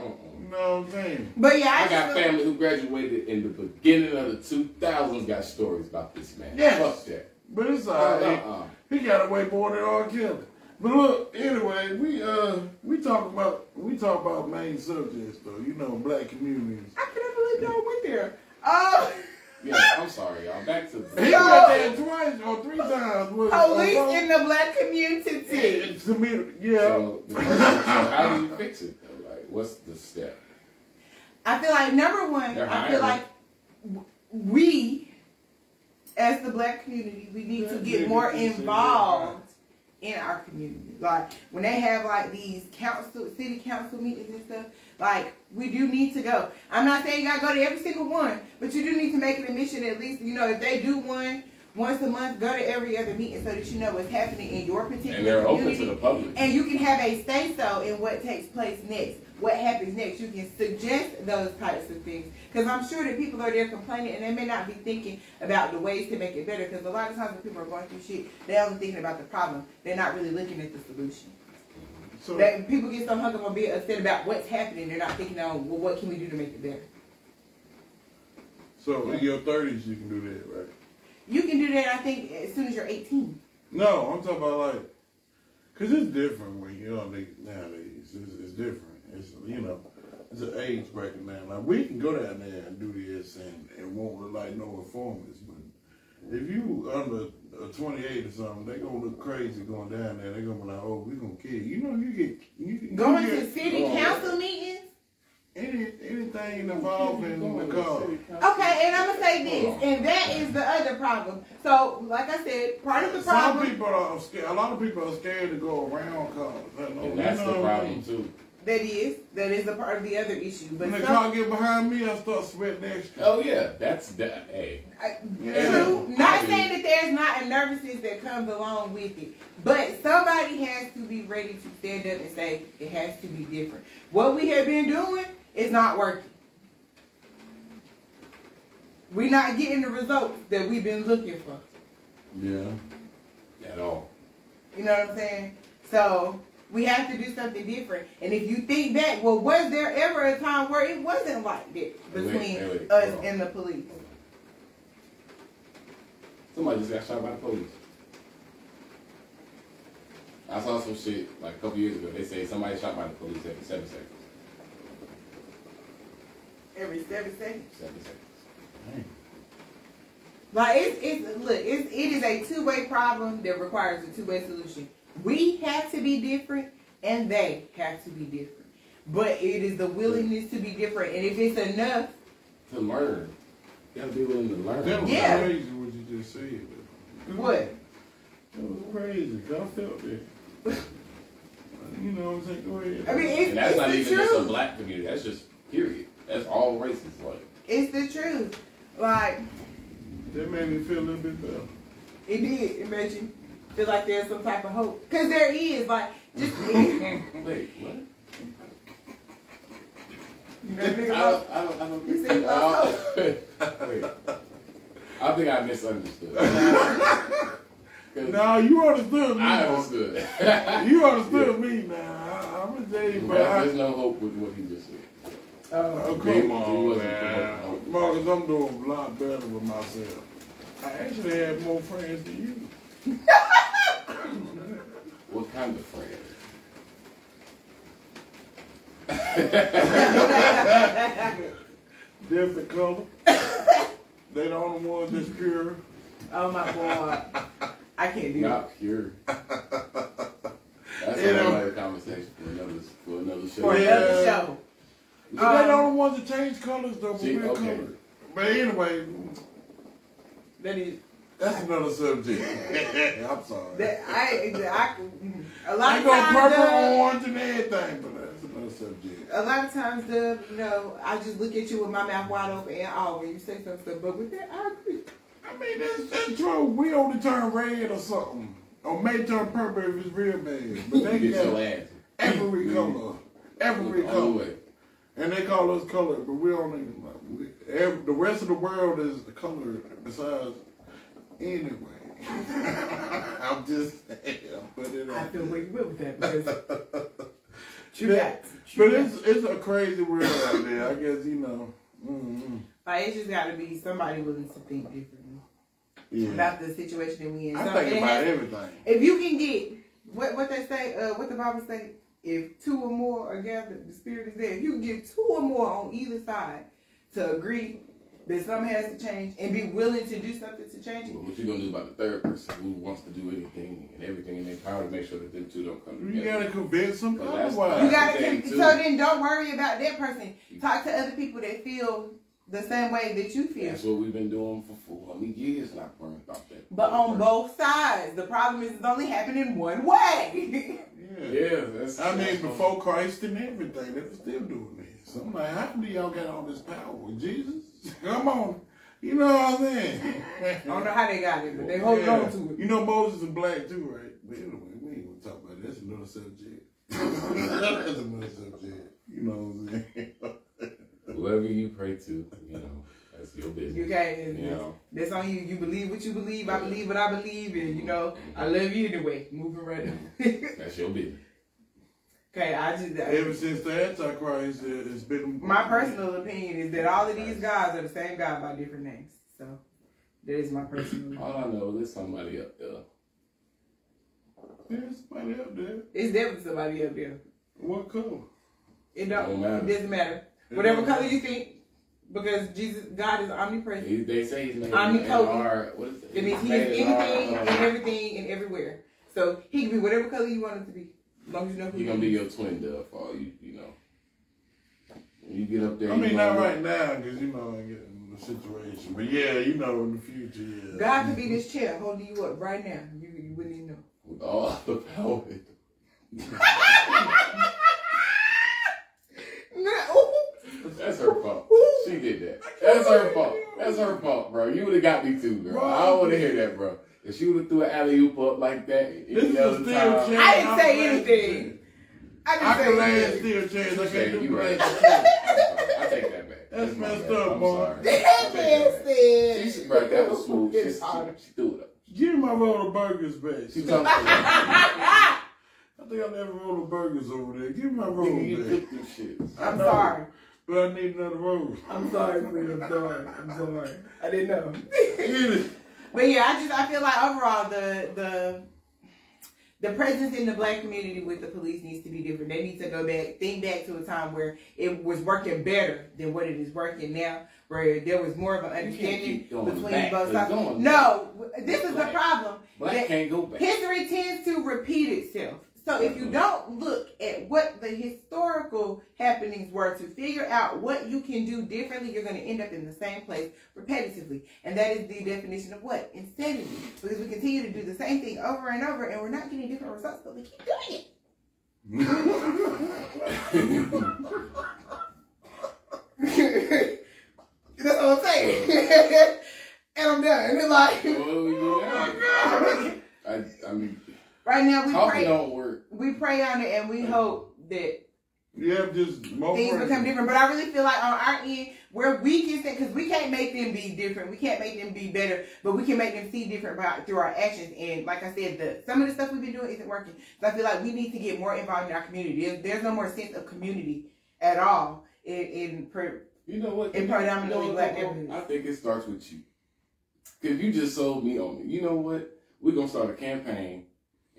[SPEAKER 5] You know what I'm saying?
[SPEAKER 2] But yeah,
[SPEAKER 1] I got family who graduated in the beginning of the 2000s got stories about this man.
[SPEAKER 5] Yes.
[SPEAKER 1] Fuck that.
[SPEAKER 5] But it's alright. He got away more than R. Kelly. But look, anyway, we talk about main subjects though. You know, black communities.
[SPEAKER 2] I couldn't believe y'all went there.
[SPEAKER 1] Yeah, I'm sorry, y'all. Back to
[SPEAKER 5] He went there twice or 3 times.
[SPEAKER 2] Police in the black community.
[SPEAKER 1] So how do you fix it though? Like, what's the step?
[SPEAKER 2] I feel like number one, I feel like we, as the black community, we need to get more involved in our community. Like when they have like these city council meetings and stuff, like we do need to go. I'm not saying you gotta go to every single one, but you do need to make it a mission at least, you know, if they do one once a month, go to every other meeting so that you know what's happening in your particular
[SPEAKER 1] And they're
[SPEAKER 2] community.
[SPEAKER 1] open to the public.
[SPEAKER 2] And you can have a say-so in what takes place next, what happens next. You can suggest those types of things. Because I'm sure that people are there complaining and they may not be thinking about the ways to make it better. Because a lot of times when people are going through shit, they're only thinking about the problem. They're not really looking at the solution.
[SPEAKER 5] So
[SPEAKER 2] That people get so hung up on being upset about what's happening, they're not thinking on, well, what can we do to make it better?
[SPEAKER 5] So in your 30s, you can do that, right?
[SPEAKER 2] You can do that, I think, as soon as you're 18.
[SPEAKER 5] No, I'm talking about like, cause it's different when you're nowadays. It's different. It's it's an age bracket now. Like we can go down there and do this and won't look like no informants, but if you under 28 or something, they gonna look crazy going down there. They gonna be like, oh, we gonna kill you. You know, you
[SPEAKER 2] Going
[SPEAKER 5] get
[SPEAKER 2] to city council meetings?
[SPEAKER 5] anything involving the car.
[SPEAKER 2] Okay, and I'm gonna say this, and that is the other problem. So, like I said, part of the
[SPEAKER 5] Some
[SPEAKER 2] problem.
[SPEAKER 5] people are scared. A lot of people are scared to go around cars.
[SPEAKER 1] And that's the problem too.
[SPEAKER 2] That is a part of the other issue. But
[SPEAKER 5] When the car get behind me, I start sweating extra.
[SPEAKER 1] Oh yeah, that's that. Hey,
[SPEAKER 2] True. Not saying that there's not a nervousness that comes along with it, but somebody has to be ready to stand up and say it has to be different. What we have been doing is not working. We're not getting the results that we've been looking for.
[SPEAKER 5] Yeah.
[SPEAKER 1] at all.
[SPEAKER 2] You know what I'm saying? So we have to do something different. And if you think back, well, was there ever a time where it wasn't like that between us and the police?
[SPEAKER 1] Somebody just got shot by the police. I saw some shit like a couple years ago. They say somebody shot by the police every 7 seconds.
[SPEAKER 2] Every 7 seconds.
[SPEAKER 1] 7 seconds.
[SPEAKER 5] Dang.
[SPEAKER 2] Like it is a two-way problem that requires a two-way solution. We have to be different, and they have to be different. but it is the willingness to be different. And if it's enough
[SPEAKER 1] to learn, you gotta be willing to learn.
[SPEAKER 5] That was
[SPEAKER 2] Yeah.
[SPEAKER 5] crazy what you just said.
[SPEAKER 2] what?
[SPEAKER 5] It was crazy. 'Cause I felt that. You know what I'm saying? Go ahead.
[SPEAKER 2] I mean, it's,
[SPEAKER 1] And that's
[SPEAKER 2] it's
[SPEAKER 1] not
[SPEAKER 2] the
[SPEAKER 1] even just a
[SPEAKER 2] truth.
[SPEAKER 1] black community. That's just period. That's all races. Like
[SPEAKER 2] It's the truth. Like,
[SPEAKER 5] That made me feel a little bit better.
[SPEAKER 2] it did. It made you feel like there's some type of hope. Because there is. Like, just...
[SPEAKER 1] wait, what?
[SPEAKER 2] You know, nigga,
[SPEAKER 1] I don't.
[SPEAKER 2] You said lost
[SPEAKER 1] Wait. I think I misunderstood.
[SPEAKER 5] No, you understood me.
[SPEAKER 1] I understood.
[SPEAKER 5] You understood me now. I'm gonna tell you, but
[SPEAKER 1] There's no hope with what he just said.
[SPEAKER 5] oh,
[SPEAKER 1] He
[SPEAKER 5] come on,
[SPEAKER 1] wasn't
[SPEAKER 5] man.
[SPEAKER 1] promoting
[SPEAKER 5] Marcus, I'm doing a lot better with myself. I actually have more friends than you.
[SPEAKER 1] What kind of friend?
[SPEAKER 5] Different color. They the only ones that's pure.
[SPEAKER 2] Oh, my God. I can't do it.
[SPEAKER 1] Not pure. That's
[SPEAKER 5] Yeah.
[SPEAKER 1] another conversation for another show.
[SPEAKER 2] For
[SPEAKER 5] Yeah.
[SPEAKER 2] another show.
[SPEAKER 5] They the only ones that change colors though, but
[SPEAKER 1] See,
[SPEAKER 5] we're
[SPEAKER 1] okay.
[SPEAKER 5] colored. But anyway,
[SPEAKER 2] That is...
[SPEAKER 5] that's another subject. I'm sorry.
[SPEAKER 2] That a lot
[SPEAKER 5] I
[SPEAKER 2] of
[SPEAKER 5] go
[SPEAKER 2] times,
[SPEAKER 5] purple,
[SPEAKER 2] Doug,
[SPEAKER 5] orange, and everything, but that's another subject.
[SPEAKER 2] a lot of times, Doug, you know, I just look at you with my mouth wide open and all when you say some stuff. But with that, I agree.
[SPEAKER 5] I mean, that's true. We only turn red or something. Or may turn purple if it's real bad. But they
[SPEAKER 1] Get your
[SPEAKER 5] got
[SPEAKER 1] ass.
[SPEAKER 5] every color. Every
[SPEAKER 1] All the
[SPEAKER 5] color.
[SPEAKER 1] way.
[SPEAKER 5] And they call us colored, but we only, the rest of the world is colored besides anyway. I'm just saying, I'm putting it
[SPEAKER 2] I
[SPEAKER 5] out
[SPEAKER 2] feel
[SPEAKER 5] there.
[SPEAKER 2] where you went with that because true
[SPEAKER 5] But-
[SPEAKER 2] that.
[SPEAKER 5] But it's a crazy world out there. I guess, you know. Mm-hmm.
[SPEAKER 2] Like, it's just got to be somebody willing to think differently
[SPEAKER 5] Yeah.
[SPEAKER 2] about the situation that we in.
[SPEAKER 5] I
[SPEAKER 2] So
[SPEAKER 5] think
[SPEAKER 2] it
[SPEAKER 5] about
[SPEAKER 2] has-
[SPEAKER 5] everything.
[SPEAKER 2] If you can get what they say, what the Bible say, if two or more are gathered, the Spirit is there. If you can get two or more on either side to agree that something has to change and be willing to do something to change it.
[SPEAKER 1] Well, what you gonna do about the third person who wants to do anything and everything in their power to make sure that them two don't come
[SPEAKER 5] You
[SPEAKER 1] together?
[SPEAKER 5] gotta convince them
[SPEAKER 1] Well, that's-
[SPEAKER 5] otherwise.
[SPEAKER 2] You gotta,
[SPEAKER 1] thing,
[SPEAKER 2] so
[SPEAKER 1] too.
[SPEAKER 2] then don't worry about that person. Talk to other people that feel the same way that you feel.
[SPEAKER 1] That's what we've been doing for 400 years now, burned off that.
[SPEAKER 2] But on both sides, the problem is it's only happening one way.
[SPEAKER 1] Yeah, that's.
[SPEAKER 5] I mean, before Christ and everything, they were still doing this. So I'm like, how do y'all get all this power with Jesus? Come on. You know what I'm saying?
[SPEAKER 2] I don't know how they got it, but they hold on to it.
[SPEAKER 5] You know Moses is black too, right? But anyway, we ain't gonna talk about that. That's another subject. That's another subject. You know what I'm saying?
[SPEAKER 1] Whoever you pray to, you know, that's your business.
[SPEAKER 2] You can't.
[SPEAKER 1] You know.
[SPEAKER 2] That's on you. You believe what you believe. I believe what I believe, and you know I love you anyway. Moving right on.
[SPEAKER 1] That's your business.
[SPEAKER 2] Okay,
[SPEAKER 5] Ever since the Antichrist, it's been
[SPEAKER 2] my personal opinion is that all of these guys are the same God by different names. So that is my personal opinion.
[SPEAKER 1] All I know is there's somebody up there.
[SPEAKER 5] There's somebody up there.
[SPEAKER 2] It's definitely somebody up there.
[SPEAKER 5] What color?
[SPEAKER 2] It
[SPEAKER 1] Don't matter.
[SPEAKER 2] It doesn't matter. Whatever color you think, because God is omnipresent.
[SPEAKER 1] They say he's made
[SPEAKER 2] Omnipotent.
[SPEAKER 1] what is it?
[SPEAKER 2] It means he is anything and everything and everywhere. So he can be whatever color you want him to be. As long as you know who
[SPEAKER 1] He's gonna be your twin dove for all you know. When you get up there.
[SPEAKER 5] I mean,
[SPEAKER 1] you
[SPEAKER 5] not
[SPEAKER 1] know,
[SPEAKER 5] right now, because, you know, I get in the situation. But yeah, you know, in the future, yeah.
[SPEAKER 2] God could be this chair holding you up right now. You wouldn't even know.
[SPEAKER 1] With all the power. That's her fault. She did that. That's her fault. That's her fault, bro. You would have got me too, girl. I don't want to hear that, bro. If she would have threw an alley-oop up like that,
[SPEAKER 5] This is
[SPEAKER 1] any
[SPEAKER 5] a
[SPEAKER 1] other
[SPEAKER 5] steel
[SPEAKER 1] time.
[SPEAKER 5] chair.
[SPEAKER 2] I didn't say anything. I
[SPEAKER 5] I
[SPEAKER 2] didn't
[SPEAKER 5] can
[SPEAKER 2] say
[SPEAKER 5] lay in
[SPEAKER 2] anything.
[SPEAKER 5] steel chairs. I
[SPEAKER 1] You
[SPEAKER 5] can't do
[SPEAKER 1] right.
[SPEAKER 5] glass.
[SPEAKER 1] I'm sorry. I take that back.
[SPEAKER 5] That's
[SPEAKER 1] my
[SPEAKER 5] messed
[SPEAKER 1] bad.
[SPEAKER 5] up,
[SPEAKER 1] I'm
[SPEAKER 5] boy.
[SPEAKER 1] sorry. I
[SPEAKER 2] That
[SPEAKER 1] take that
[SPEAKER 2] man
[SPEAKER 1] back.
[SPEAKER 2] said.
[SPEAKER 1] She, bro, that was smooth. She threw it up.
[SPEAKER 5] Give me my roll of burgers back.
[SPEAKER 1] She told me.
[SPEAKER 5] I think I never rolled of burgers over there. Give me my roll
[SPEAKER 1] Nigga, you
[SPEAKER 5] back.
[SPEAKER 1] cooked them shits.
[SPEAKER 5] I
[SPEAKER 2] I'm
[SPEAKER 5] know,
[SPEAKER 2] sorry.
[SPEAKER 5] But I need another roll.
[SPEAKER 2] I'm sorry, Queen. I'm sorry. I'm sorry. I didn't know.
[SPEAKER 5] Eat it.
[SPEAKER 2] But yeah, I feel like overall the presence in the black community with the police needs to be different. They need to think back to a time where it was working better than what it is working now, where there was more of an understanding
[SPEAKER 1] keep going
[SPEAKER 2] between
[SPEAKER 1] back,
[SPEAKER 2] both
[SPEAKER 1] 'cause
[SPEAKER 2] sides.
[SPEAKER 1] going
[SPEAKER 2] No, this is the
[SPEAKER 1] Black.
[SPEAKER 2] problem.
[SPEAKER 1] Black
[SPEAKER 2] that
[SPEAKER 1] can't go back.
[SPEAKER 2] history tends to repeat itself. So if you don't look at what the historical happenings were to figure out what you can do differently, you're going to end up in the same place repetitively. And that is the definition of what? Insanity. Because we continue to do the same thing over and over, and we're not getting different results, but we keep doing it. That's what I'm saying. And I'm done. And like,
[SPEAKER 1] oh my God. I mean,
[SPEAKER 2] right now we
[SPEAKER 1] talking
[SPEAKER 2] pray.
[SPEAKER 1] Don't work.
[SPEAKER 2] We pray on it, and we hope that
[SPEAKER 5] just more
[SPEAKER 2] things become different. But I really feel like on our end, where we can say, because we can't make them be different, we can't make them be better, but we can make them see different through our actions. And like I said, some of the stuff we've been doing isn't working. So I feel like we need to get more involved in our community. There's no more sense of community at all in
[SPEAKER 1] you know what?
[SPEAKER 2] In predominantly black neighborhoods.
[SPEAKER 1] I think it starts with you. Because you just sold me on it. You know what? We're going to start a campaign.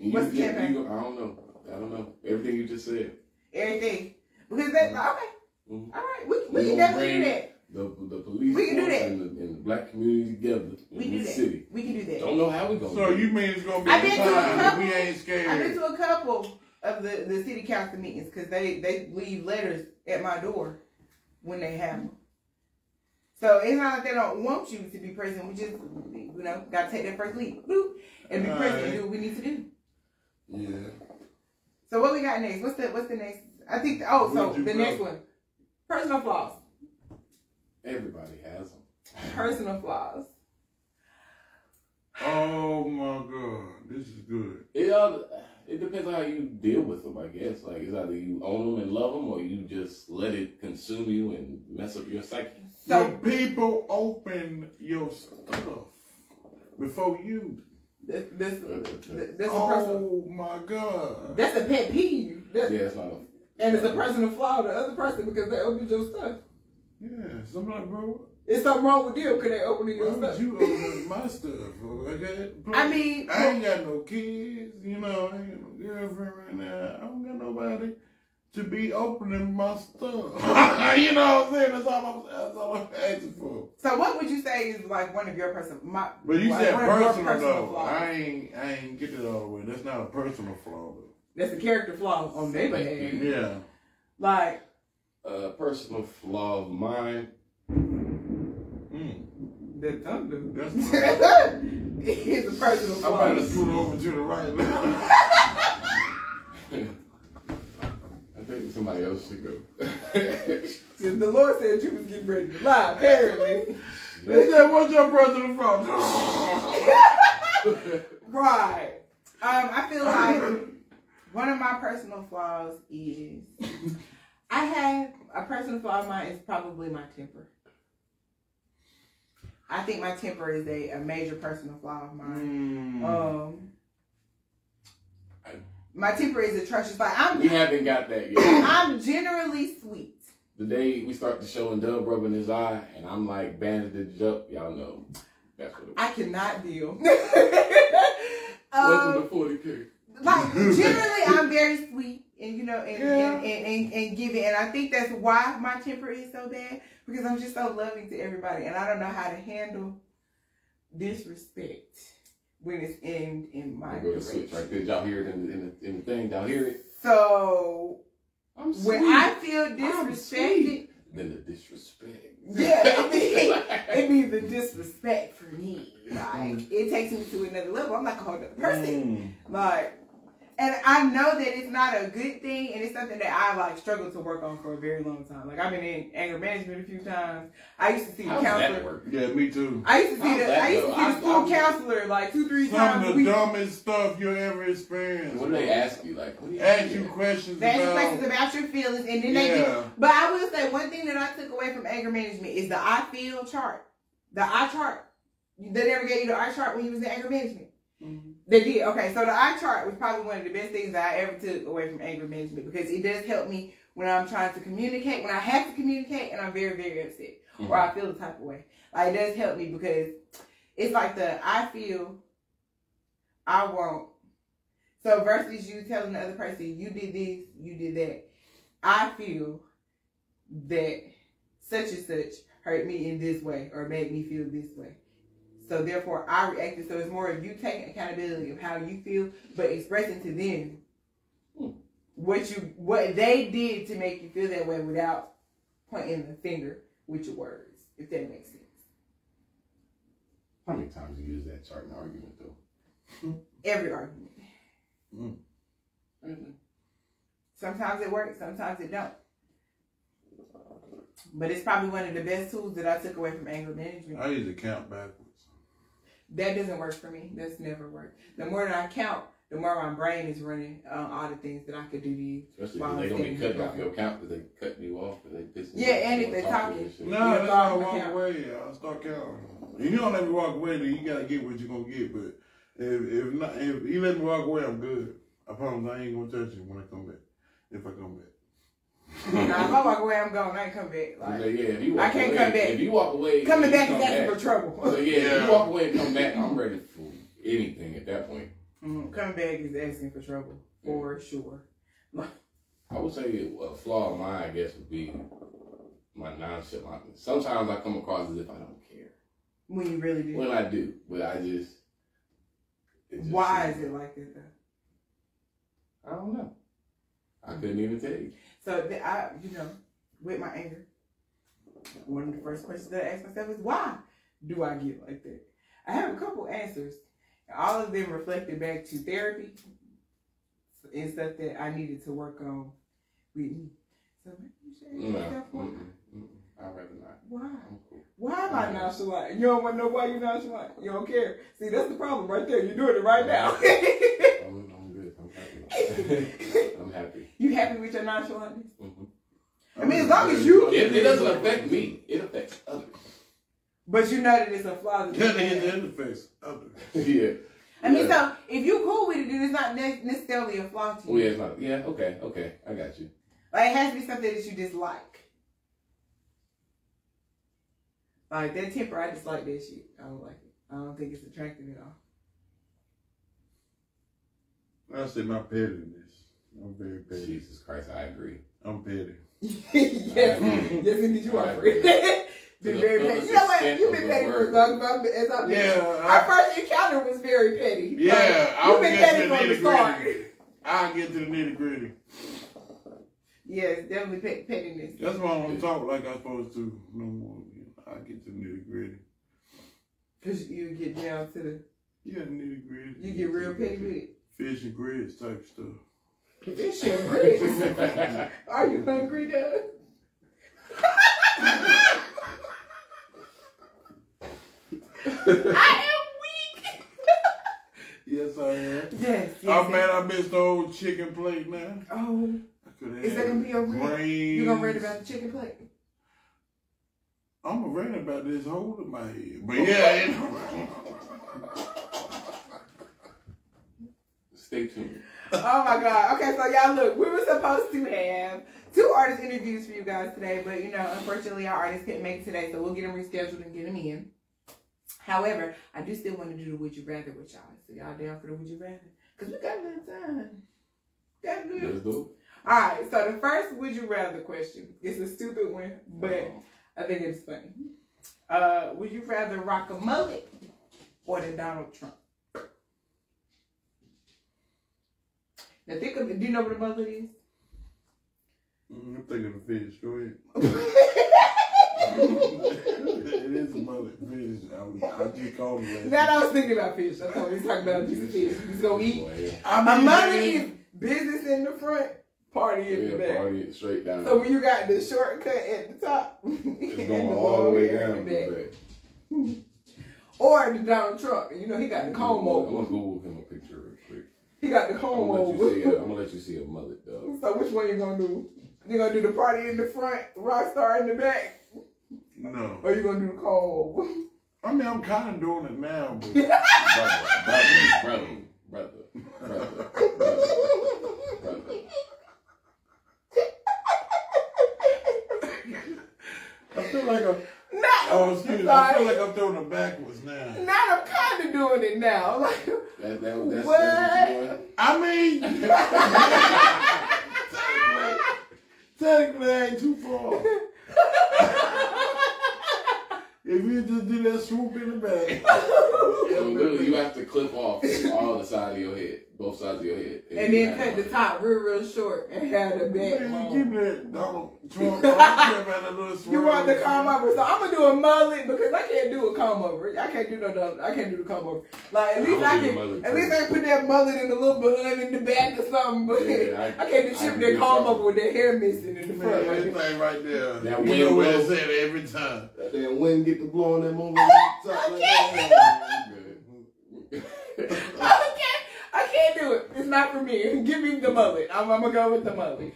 [SPEAKER 1] And
[SPEAKER 2] What's the campaign?
[SPEAKER 1] I don't know. Everything you just said.
[SPEAKER 2] Everything. Because that's, okay.
[SPEAKER 1] Mm-hmm.
[SPEAKER 2] All right. We can definitely do that.
[SPEAKER 1] The police
[SPEAKER 2] we can do that.
[SPEAKER 1] And the black community together in the city.
[SPEAKER 2] We can do that.
[SPEAKER 1] Don't know how we going to
[SPEAKER 5] So
[SPEAKER 1] do it.
[SPEAKER 5] you mean it's going to be
[SPEAKER 2] I've been to a
[SPEAKER 5] time
[SPEAKER 2] couple.
[SPEAKER 5] we ain't scared?
[SPEAKER 2] I've been to a couple of the city council meetings because they leave letters at my door when they have them. So it's not like they don't want you to be present. We just, got to take that first leap. Boop, and be present and do what we need to do.
[SPEAKER 5] Yeah.
[SPEAKER 2] So what we got next? What's the next? I think, the next one. Personal flaws.
[SPEAKER 1] Everybody has them.
[SPEAKER 2] Personal flaws.
[SPEAKER 5] Oh my God. This is good.
[SPEAKER 1] It depends on how you deal with them, I guess. Like, it's either you own them and love them, or you just let it consume you and mess up your psyche.
[SPEAKER 2] So
[SPEAKER 5] when people open your stuff before you.
[SPEAKER 2] That's a personal.
[SPEAKER 5] Oh my God.
[SPEAKER 2] That's a pet peeve.
[SPEAKER 1] It's not
[SPEAKER 2] and it's a personal flaw to the other person because they opened your stuff.
[SPEAKER 5] Yeah, somebody, bro.
[SPEAKER 2] There's something wrong with them because they opening your
[SPEAKER 5] Why
[SPEAKER 2] stuff.
[SPEAKER 5] would you open my stuff? Okay?
[SPEAKER 2] I mean,
[SPEAKER 5] I ain't got no kids, I ain't got no girlfriend right now. I don't got nobody to be opening my stuff. You know what I'm saying? That's all I'm asking for.
[SPEAKER 2] So what would you say is like one of your personal?
[SPEAKER 5] But you said personal though.
[SPEAKER 2] flaws?
[SPEAKER 5] I ain't get it all the way. That's not a personal flaw though.
[SPEAKER 2] That's a character flaw on their behalf.
[SPEAKER 5] Yeah.
[SPEAKER 2] Like
[SPEAKER 1] personal flaw of mine.
[SPEAKER 2] the thunder.
[SPEAKER 5] That's mine.
[SPEAKER 2] It's a personal
[SPEAKER 5] I'm
[SPEAKER 2] flaw.
[SPEAKER 5] about to scoot over to the right now.
[SPEAKER 1] I think somebody else should go.
[SPEAKER 2] The Lord said you was getting ready to lie, apparently.
[SPEAKER 5] They said, what's your personal flaw?
[SPEAKER 2] Right. I feel like one of my personal flaws is I have a personal flaw of mine is probably my temper. I think my temper is a major personal flaw of mine. My temper is atrocious. Like
[SPEAKER 1] we haven't got that yet.
[SPEAKER 2] I'm generally sweet.
[SPEAKER 1] The day we start the show and Dub rubbing his eye and I'm like bandaged up, y'all know that's what it was.
[SPEAKER 2] I cannot deal.
[SPEAKER 1] Welcome to 40K.
[SPEAKER 2] Like generally, I'm very sweet and and giving, and I think that's why my temper is so bad because I'm just so loving to everybody, and I don't know how to handle disrespect when it's in my direction.
[SPEAKER 1] Right there, y'all hear it in the thing. Y'all hear it.
[SPEAKER 2] So when I feel disrespected,
[SPEAKER 1] then the disrespect.
[SPEAKER 2] Yeah, it means the disrespect for me. Like it takes me to another level. I'm like a whole other person. Like. And I know that it's not a good thing, and it's something that I like struggled to work on for a very long time. Like I've been in anger management a few times. I used to see the counselor.
[SPEAKER 5] Yeah, me too.
[SPEAKER 2] I used to see the school counselor like 2-3 times
[SPEAKER 5] Some
[SPEAKER 2] a
[SPEAKER 5] of
[SPEAKER 2] week.
[SPEAKER 5] the dumbest stuff you ever experienced.
[SPEAKER 1] What do they ask you? Like,
[SPEAKER 5] ask you questions
[SPEAKER 2] They ask you
[SPEAKER 5] about.
[SPEAKER 2] questions about your feelings, and then they get. But I will say one thing that I took away from anger management is the I feel chart. The I chart. They never gave you the I chart when you was in anger management. Mm-hmm. They did. Okay, so the I chart was probably one of the best things that I ever took away from anger management because it does help me when I'm trying to communicate, when I have to communicate and I'm very, very upset or I feel the type of way. Like it does help me because it's like the I feel, I won't. So versus you telling the other person, you did this, you did that. I feel that such and such hurt me in this way or made me feel this way. So therefore, I reacted. So it's more of you taking accountability of how you feel, but expressing to them what they did to make you feel that way without pointing the finger with your words, if that makes sense.
[SPEAKER 1] How many times you use that chart in argument, though?
[SPEAKER 2] Every argument.
[SPEAKER 1] Mm-hmm.
[SPEAKER 2] Sometimes it works, sometimes it don't. But it's probably one of the best tools that I took away from anger management.
[SPEAKER 5] I usually count backwards.
[SPEAKER 2] That doesn't work for me. That's never worked. The more that I count, the more my brain is running all the things that I could do to you.
[SPEAKER 1] Especially because they're going to be cutting off your count because they cut you off. They pissing
[SPEAKER 2] yeah, and if they're talking.
[SPEAKER 5] No, that's how I walk away. I start counting. If you don't let me walk away, then you got to get what you're going to get. But if you let me walk away, I'm good. I promise I ain't going to touch you when I come back. If I come back.
[SPEAKER 2] Nah, if I walk away, I'm gone. I ain't come back. Like,
[SPEAKER 1] if you walk
[SPEAKER 2] I can't
[SPEAKER 1] away,
[SPEAKER 2] come back.
[SPEAKER 1] If you walk away,
[SPEAKER 2] coming back is asking for trouble.
[SPEAKER 1] So if you walk away and come back, I'm ready for anything at that point.
[SPEAKER 2] Coming back is asking for trouble, for sure.
[SPEAKER 1] I would say a flaw of mine, I guess, would be my nonchalantness. Sometimes I come across as if I don't care.
[SPEAKER 2] When you really do.
[SPEAKER 1] When I do, but I just.
[SPEAKER 2] Why is it like that, though?
[SPEAKER 1] I don't know. I couldn't even tell you.
[SPEAKER 2] So, with my anger, one of the first questions that I ask myself is, why do I get like that? I have a couple answers. All of them reflected back to therapy and stuff that I needed to work on with me. So maybe you should ask yourself why.
[SPEAKER 1] I'd rather not.
[SPEAKER 2] Why? Why am I nonchalant? You don't want to know why you're nonchalant. You don't care. See, that's the problem right there. You're doing it right now.
[SPEAKER 1] I'm good. I'm happy. I'm happy.
[SPEAKER 2] You happy with your nonchalantness?
[SPEAKER 1] Mm-hmm.
[SPEAKER 2] I mean, as long as you...
[SPEAKER 1] It doesn't affect me. It affects others.
[SPEAKER 2] But you know that it's a flaw.
[SPEAKER 5] That affects others.
[SPEAKER 1] Yeah.
[SPEAKER 2] I mean, so if you cool with it, then it's not necessarily a flaw to you.
[SPEAKER 1] Well, yeah, it's not. Yeah, okay. I got you.
[SPEAKER 2] Like, it has to be something that you dislike. Like, that temper, I dislike that shit. I don't like it. I don't think it's attractive at all.
[SPEAKER 5] I say my pettiness. I'm very petty.
[SPEAKER 1] Jesus Christ, I agree.
[SPEAKER 5] I'm petty.
[SPEAKER 2] Yes, indeed you are. Been very petty. You know what? You've been petty for as long as I've been. Our first encounter was very petty.
[SPEAKER 5] Yeah,
[SPEAKER 2] You've been petty from the start.
[SPEAKER 5] I'll get to the nitty gritty.
[SPEAKER 2] Yes, definitely pettiness.
[SPEAKER 5] That's why I don't talk like I'm supposed to no more. I get to the nitty gritty.
[SPEAKER 2] Because you get down to the...
[SPEAKER 5] Yeah, nitty gritty.
[SPEAKER 2] You get real petty with it.
[SPEAKER 5] Fish and grits type stuff.
[SPEAKER 2] Fish and grits? Are you hungry, Doug? I am weak.
[SPEAKER 5] Yes, I am.
[SPEAKER 2] Yes.
[SPEAKER 5] I'm mad I missed the old chicken plate now.
[SPEAKER 2] Oh. Is that going to be a rant? You going to rant about the chicken plate?
[SPEAKER 5] I'm going to rant about this hole in my head. But yeah.
[SPEAKER 1] Stay tuned.
[SPEAKER 2] Oh my God. Okay, so y'all look, we were supposed to have 2 artist interviews for you guys today, but unfortunately our artists couldn't make it today, so we'll get them rescheduled and get them in. However, I do still want to do the Would You Rather with y'all. So y'all down for the Would You Rather? Because we got a little time.
[SPEAKER 1] Let's do it.
[SPEAKER 2] Alright, so the first Would You Rather question is a stupid one, but I think it's funny. Would you rather rock a mullet or than Donald Trump? Now think of it. Do you know what a mullet is?
[SPEAKER 5] I'm thinking of fish. Go ahead. It is a mullet fish. I just called it.
[SPEAKER 2] Now I was thinking about fish. That's what we was talking about. Just fish. You just gonna eat. A mullet is business in the front, party in the back.
[SPEAKER 1] Party straight down.
[SPEAKER 2] So when you got the shortcut at the top,
[SPEAKER 1] it's going all the way down the back.
[SPEAKER 2] Or the Donald Trump. He got the comb over.
[SPEAKER 1] I'm gonna Google him a picture real quick.
[SPEAKER 2] He got the comb over.
[SPEAKER 1] I'm gonna let you see a mullet, though.
[SPEAKER 2] So which one you gonna do? You gonna do the party in the front, rock star in the back?
[SPEAKER 5] No.
[SPEAKER 2] Or you gonna do the comb over?
[SPEAKER 5] I mean, I'm kind of doing it now, but
[SPEAKER 1] brother.
[SPEAKER 5] I feel like I'm.
[SPEAKER 2] Excuse me.
[SPEAKER 5] I feel like I'm doing it backwards now.
[SPEAKER 2] Now I'm kind of doing it now. Like,
[SPEAKER 1] that's
[SPEAKER 2] what?
[SPEAKER 5] I mean, technically, I ain't too far. If you just do that swoop in the back.
[SPEAKER 1] So literally, you have to clip off all the side of your head. both sides of your head.
[SPEAKER 2] And then cut the top real short and have the back
[SPEAKER 5] Man,
[SPEAKER 2] long.
[SPEAKER 5] give me that Donald Trump. I don't care about that little
[SPEAKER 2] You want the comb over, so I'm gonna do a mullet because I can't do a comb over. I can't do the comb over. Like at least I can put that mullet in a little bun in the back or something. But
[SPEAKER 1] Yeah,
[SPEAKER 2] I can't just ship that comb over with that hair missing in the front.
[SPEAKER 5] Man, everything right there.
[SPEAKER 1] That
[SPEAKER 5] You know
[SPEAKER 1] wind
[SPEAKER 5] what I
[SPEAKER 1] blows.
[SPEAKER 5] said every time.
[SPEAKER 1] That damn wind get to blowing that moment.
[SPEAKER 2] I can't do it. It's not for me. Give me the mullet. I'm gonna go with the mullet.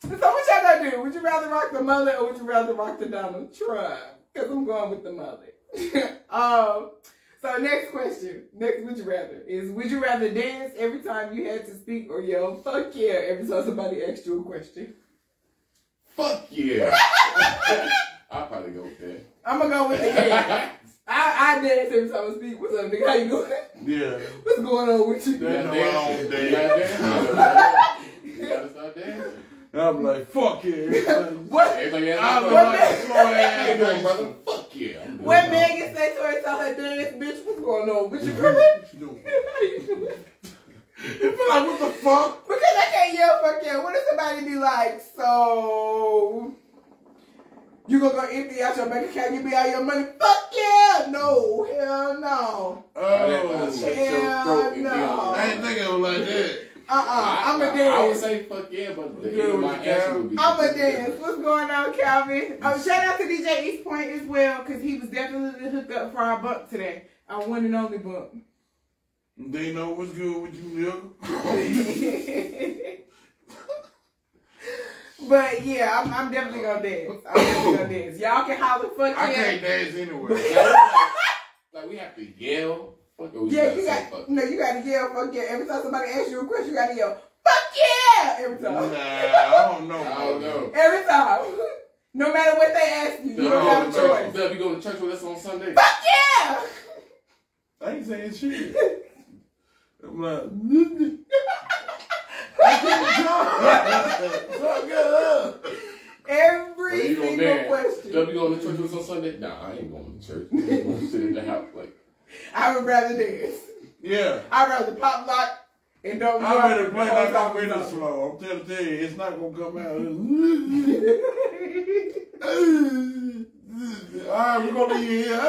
[SPEAKER 2] So what y'all gonna do? Would you rather rock the mullet or would you rather rock the Donald Trump? Because I'm going with the mullet. So next question. Next would you rather is would you rather dance every time you had to speak or yell fuck yeah every time somebody asked you a question?
[SPEAKER 1] Fuck yeah. I'll probably go with that.
[SPEAKER 2] I'm gonna go with the yeah. I dance every time I speak. What's up, nigga? How you doing?
[SPEAKER 5] Yeah.
[SPEAKER 2] What's going on with you?
[SPEAKER 5] That's
[SPEAKER 1] You
[SPEAKER 5] no wrong day.
[SPEAKER 1] You gotta start dancing.
[SPEAKER 5] I'm like, fuck yeah.
[SPEAKER 2] What?
[SPEAKER 1] Everybody else
[SPEAKER 5] I'm
[SPEAKER 1] is
[SPEAKER 2] What
[SPEAKER 5] like,
[SPEAKER 2] man-
[SPEAKER 5] slow
[SPEAKER 1] Hey,
[SPEAKER 5] ass
[SPEAKER 1] doing, brother? Fuck yeah. I'm doing
[SPEAKER 2] What
[SPEAKER 1] it.
[SPEAKER 2] Megan say to herself her dance, bitch? What's going on with you, girl?
[SPEAKER 5] What you doing? You feel like, what the fuck?
[SPEAKER 2] Because I can't yell fuck yeah. What if somebody be like, so you gonna go empty out your bank account, give me all your money? Fuck yeah! No, hell no.
[SPEAKER 5] Oh,
[SPEAKER 2] Hell no.
[SPEAKER 5] I ain't thinking of it like that.
[SPEAKER 2] I'm a
[SPEAKER 1] I would
[SPEAKER 2] dance.
[SPEAKER 1] say fuck yeah, but the
[SPEAKER 5] Yeah,
[SPEAKER 1] end of my
[SPEAKER 5] with the
[SPEAKER 1] answer would be
[SPEAKER 2] I'm a dance. What's going on, Calvin? Shout out to DJ East Point as well, because he was definitely hooked up for our bump today. Our one and only bump.
[SPEAKER 5] They know what's good with you, nigga.
[SPEAKER 2] But yeah, I'm definitely gonna dance. Y'all can holler fuck
[SPEAKER 5] I
[SPEAKER 2] yeah.
[SPEAKER 5] can't dance anyway.
[SPEAKER 1] Like we have to yell. Fuck or we
[SPEAKER 2] Yeah,
[SPEAKER 1] gotta
[SPEAKER 2] you
[SPEAKER 1] say
[SPEAKER 2] got
[SPEAKER 1] fuck.
[SPEAKER 2] no. You gotta yell fuck yeah every time somebody asks you a question. You gotta yell fuck yeah every
[SPEAKER 5] Nah,
[SPEAKER 2] time.
[SPEAKER 5] I don't know.
[SPEAKER 1] I don't know.
[SPEAKER 2] Every time, no matter what they ask you, you
[SPEAKER 1] Dub,
[SPEAKER 2] don't have a choice.
[SPEAKER 1] Dub, you go to church with us on Sunday?
[SPEAKER 2] Fuck yeah!
[SPEAKER 5] I ain't saying shit. I'm like,
[SPEAKER 2] Every
[SPEAKER 1] You gonna
[SPEAKER 2] single
[SPEAKER 1] dance?
[SPEAKER 2] question.
[SPEAKER 1] Dub, you going to church with us on Sunday? Nah, I ain't going to church. I'm gonna sit in the house like.
[SPEAKER 2] I would rather dance.
[SPEAKER 5] yeah.
[SPEAKER 2] I'd rather pop lock and don't.
[SPEAKER 5] I better play like I'm really slow. I'm telling you, it's not gonna come out. Alright, we're gonna be here.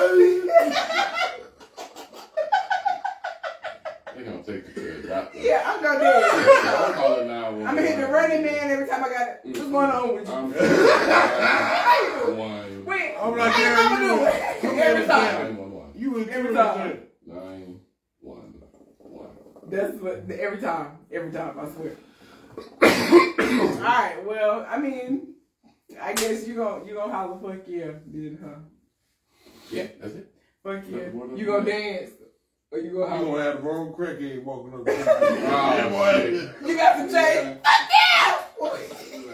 [SPEAKER 1] They gonna take you to the doctor.
[SPEAKER 2] Yeah, I'm gonna dance.
[SPEAKER 1] I'm calling 911.
[SPEAKER 2] I'm gonna hit the running man every time I got it. What's going on with you?
[SPEAKER 1] I'm
[SPEAKER 2] Wait,
[SPEAKER 5] I'm like,
[SPEAKER 2] how you
[SPEAKER 5] yeah,
[SPEAKER 2] gonna do it? Every time.
[SPEAKER 1] 911.
[SPEAKER 5] You was
[SPEAKER 2] Every
[SPEAKER 5] doing
[SPEAKER 2] time.
[SPEAKER 5] that.
[SPEAKER 1] 911.
[SPEAKER 2] That's what every time, I swear. All right, well, I mean, I guess you gonna holler fuck yeah, then, huh?
[SPEAKER 1] Yeah, that's it.
[SPEAKER 2] Fuck yeah. You gonna dance or you gonna
[SPEAKER 5] You
[SPEAKER 2] holler?
[SPEAKER 5] gonna have the wrong crackhead walking up there.
[SPEAKER 1] Oh, shit.
[SPEAKER 2] You got some change. Fuck yeah!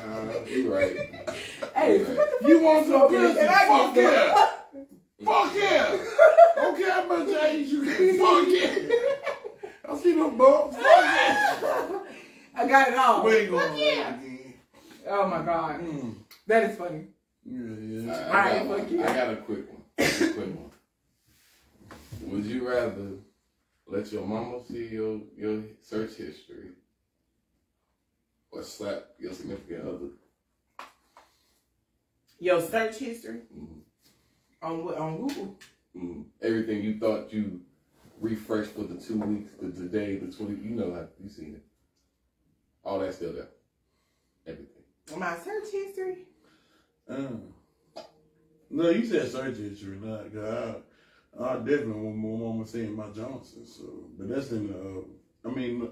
[SPEAKER 1] Nah, you right.
[SPEAKER 2] Hey,
[SPEAKER 5] You want some pussy?
[SPEAKER 2] And I
[SPEAKER 5] Fuck
[SPEAKER 2] get
[SPEAKER 5] yeah! Fuck yeah! Don't care how much age you get. Fuck yeah! I see them bumps. Fuck yeah!
[SPEAKER 2] I got it all.
[SPEAKER 5] We ain't gonna
[SPEAKER 2] Fuck yeah!
[SPEAKER 5] again.
[SPEAKER 2] Oh my god, that is funny.
[SPEAKER 5] Yeah.
[SPEAKER 1] I got a quick one. Would you rather let your mama see your search history or slap your significant other?
[SPEAKER 2] Your search history
[SPEAKER 1] Mm-hmm.
[SPEAKER 2] on what? On Google.
[SPEAKER 1] Mm-hmm. Everything you thought you refreshed for the 2 weeks, the day, the 20, you know how you seen it. All that's still there. Everything.
[SPEAKER 2] My search history.
[SPEAKER 5] No, you said search history, not God. I definitely want more mama seeing my Johnson. So, but that's in the. I mean,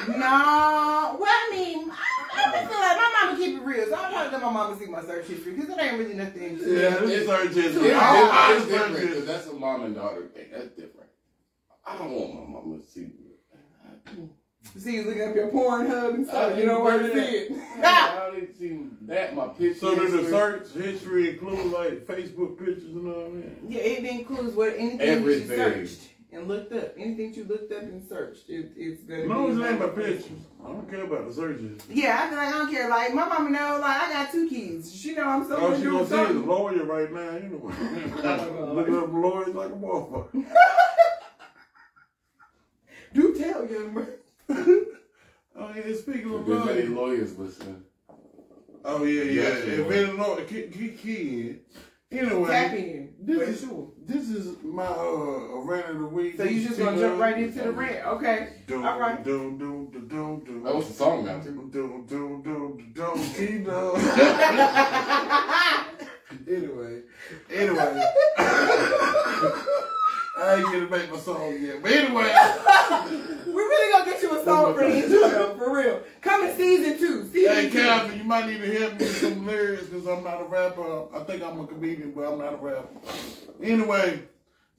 [SPEAKER 2] No, well, I mean, I feel like my mama keep it real, so I'm trying to let my mama see my search history because it ain't really nothing.
[SPEAKER 5] yeah, it's search history.
[SPEAKER 1] It's
[SPEAKER 5] I
[SPEAKER 1] different,
[SPEAKER 5] search
[SPEAKER 1] because
[SPEAKER 5] history.
[SPEAKER 1] that's a mom and daughter thing. That's different. I don't want my mama to see.
[SPEAKER 2] See you looking up your Pornhub and stuff. You don't want to see it.
[SPEAKER 1] I don't need to see that. My picture.
[SPEAKER 5] So does the
[SPEAKER 1] history.
[SPEAKER 5] search history include like Facebook pictures and all that?
[SPEAKER 2] Yeah, it includes what anything
[SPEAKER 1] Everything.
[SPEAKER 2] you searched and looked up. Anything you looked up and searched, it's gonna
[SPEAKER 5] As
[SPEAKER 2] be.
[SPEAKER 5] long as it ain't my pictures, I don't care about the searches.
[SPEAKER 2] Yeah, I feel like I don't care. Like my mama know, like I got 2 kids. She know I'm
[SPEAKER 5] Oh,
[SPEAKER 2] supposed
[SPEAKER 5] she
[SPEAKER 2] to do
[SPEAKER 5] gonna see the
[SPEAKER 2] something.
[SPEAKER 5] lawyer right now, anyway. Looking up lawyers like a motherfucker.
[SPEAKER 2] Do tell, young man.
[SPEAKER 5] Oh yeah, speaking of
[SPEAKER 1] There's any
[SPEAKER 5] lawyer.
[SPEAKER 1] lawyers listening.
[SPEAKER 5] Oh yeah.
[SPEAKER 1] Yeah,
[SPEAKER 5] If any lawyer, kid. Anyway,
[SPEAKER 2] Tap in.
[SPEAKER 5] This is my rant of the week.
[SPEAKER 2] So you just gonna jump right into the rant? Okay. All right.
[SPEAKER 1] That was the song now, too.
[SPEAKER 5] Anyway. I ain't gonna make my song yet. But anyway.
[SPEAKER 2] We really gonna get you a song for the intro, for real. Coming season 2.
[SPEAKER 5] Hey, Calvin, you might need to help me with some lyrics because I'm not a rapper. I think I'm a comedian, but I'm not a rapper. Anyway,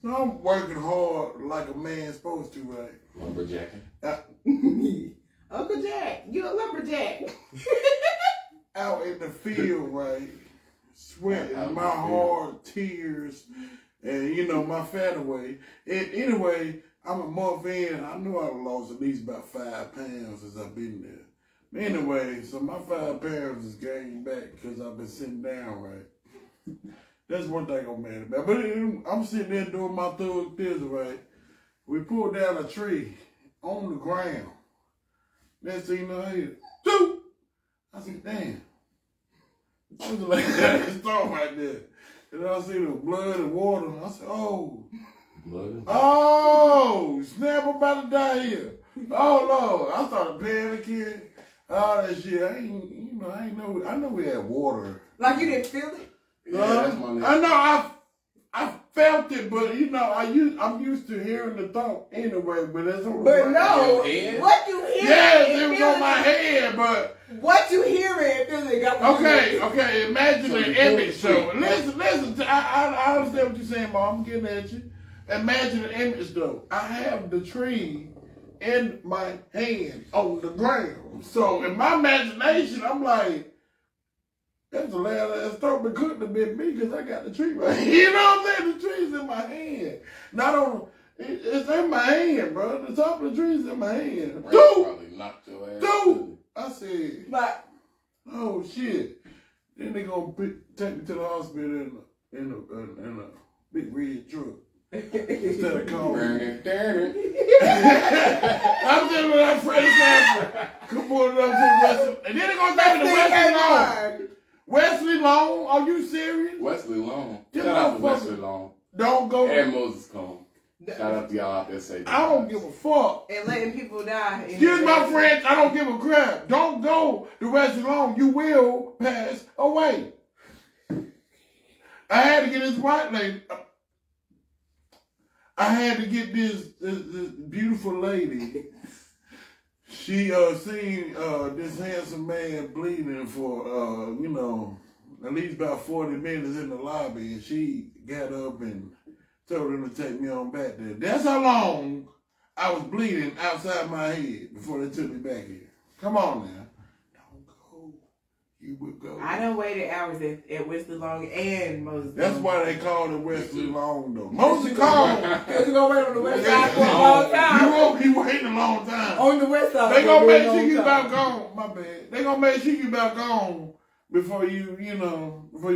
[SPEAKER 5] so I'm working hard like a man's supposed to, right?
[SPEAKER 1] Lumberjacking.
[SPEAKER 2] Uncle Jack, you a lumberjack.
[SPEAKER 5] Out in the field, right? Sweating my hard tears and, my fat away. And anyway, I'm a month in. I knew I lost at least about 5 pounds since I've been there. Anyway, so my 5 pounds is gained back because I've been sitting down, right? That's one thing I'm mad about. But I'm sitting there doing my thug thistle, right? We pulled down a tree on the ground. Next thing you know, I hear, "Doo!" I said, damn. I was like, that storm right there. And I see the blood and water. I said, oh.
[SPEAKER 1] Blood?
[SPEAKER 5] Oh, snap, I'm about to die here. Oh, Lord. I started panicking. All that shit. I know we had water.
[SPEAKER 2] Like you didn't feel it?
[SPEAKER 1] Yeah, that's my name.
[SPEAKER 5] I know, I felt it, but I'm used to hearing the thought anyway, but that's all
[SPEAKER 2] But
[SPEAKER 5] right.
[SPEAKER 2] no,
[SPEAKER 1] Your head?
[SPEAKER 2] what you hear?
[SPEAKER 5] Yes, it was on my head, but
[SPEAKER 2] What you hear and feeling got to
[SPEAKER 5] okay. Imagine
[SPEAKER 1] So
[SPEAKER 5] an
[SPEAKER 1] you
[SPEAKER 5] image.
[SPEAKER 1] pulled
[SPEAKER 5] So
[SPEAKER 1] the
[SPEAKER 5] listen. I understand what you're saying, Mom. I'm getting at you. Imagine an image, though. I have the tree in my hand on the ground. So in my imagination, I'm like, that's the last thought, but couldn't have been me because I got the tree right here. You know what I'm saying? The tree's in my hand. Not on. It's in my hand, bro. The top of the tree's in my hand.
[SPEAKER 1] Right,
[SPEAKER 5] Dude.
[SPEAKER 1] probably knocked your ass.
[SPEAKER 5] Dude, I said,
[SPEAKER 2] But
[SPEAKER 5] oh shit. Then they gonna take me to the hospital in a big red truck. Instead of calling me. I'm telling you that Freddie Sanford. Come on up to Wesley. And then they gonna take me to Wesley Long. Wesley Long? Are you serious?
[SPEAKER 1] Wesley Long.
[SPEAKER 5] Them
[SPEAKER 1] Shout out to
[SPEAKER 5] motherfuckers
[SPEAKER 1] Wesley Long.
[SPEAKER 5] Don't go.
[SPEAKER 1] And Moses Cone. Shout out to y'all out there saying
[SPEAKER 5] I don't give a fuck.
[SPEAKER 2] and letting people die.
[SPEAKER 5] Excuse my French, I don't give a crap. Don't go to Wesley Long. You will pass away. I had to get this white lady. I had to get this beautiful lady. She seen this handsome man bleeding for at least about 40 minutes in the lobby, and she got up and told him to take me on back there. That's how long I was bleeding outside my head before they took me back here. Come on now. Don't go. You would go.
[SPEAKER 2] I done waited hours at Wesley Long and Moses.
[SPEAKER 5] That's why they called it Wesley Long, though. Moses Cone.
[SPEAKER 2] Because you're going to wait on the west side for a long time.
[SPEAKER 5] You won't be waiting a long time.
[SPEAKER 2] On the west side.
[SPEAKER 5] They gonna make
[SPEAKER 2] a
[SPEAKER 5] sure
[SPEAKER 2] long
[SPEAKER 5] you
[SPEAKER 2] time.
[SPEAKER 5] about gone. My bad. They gonna make sure you about gone before you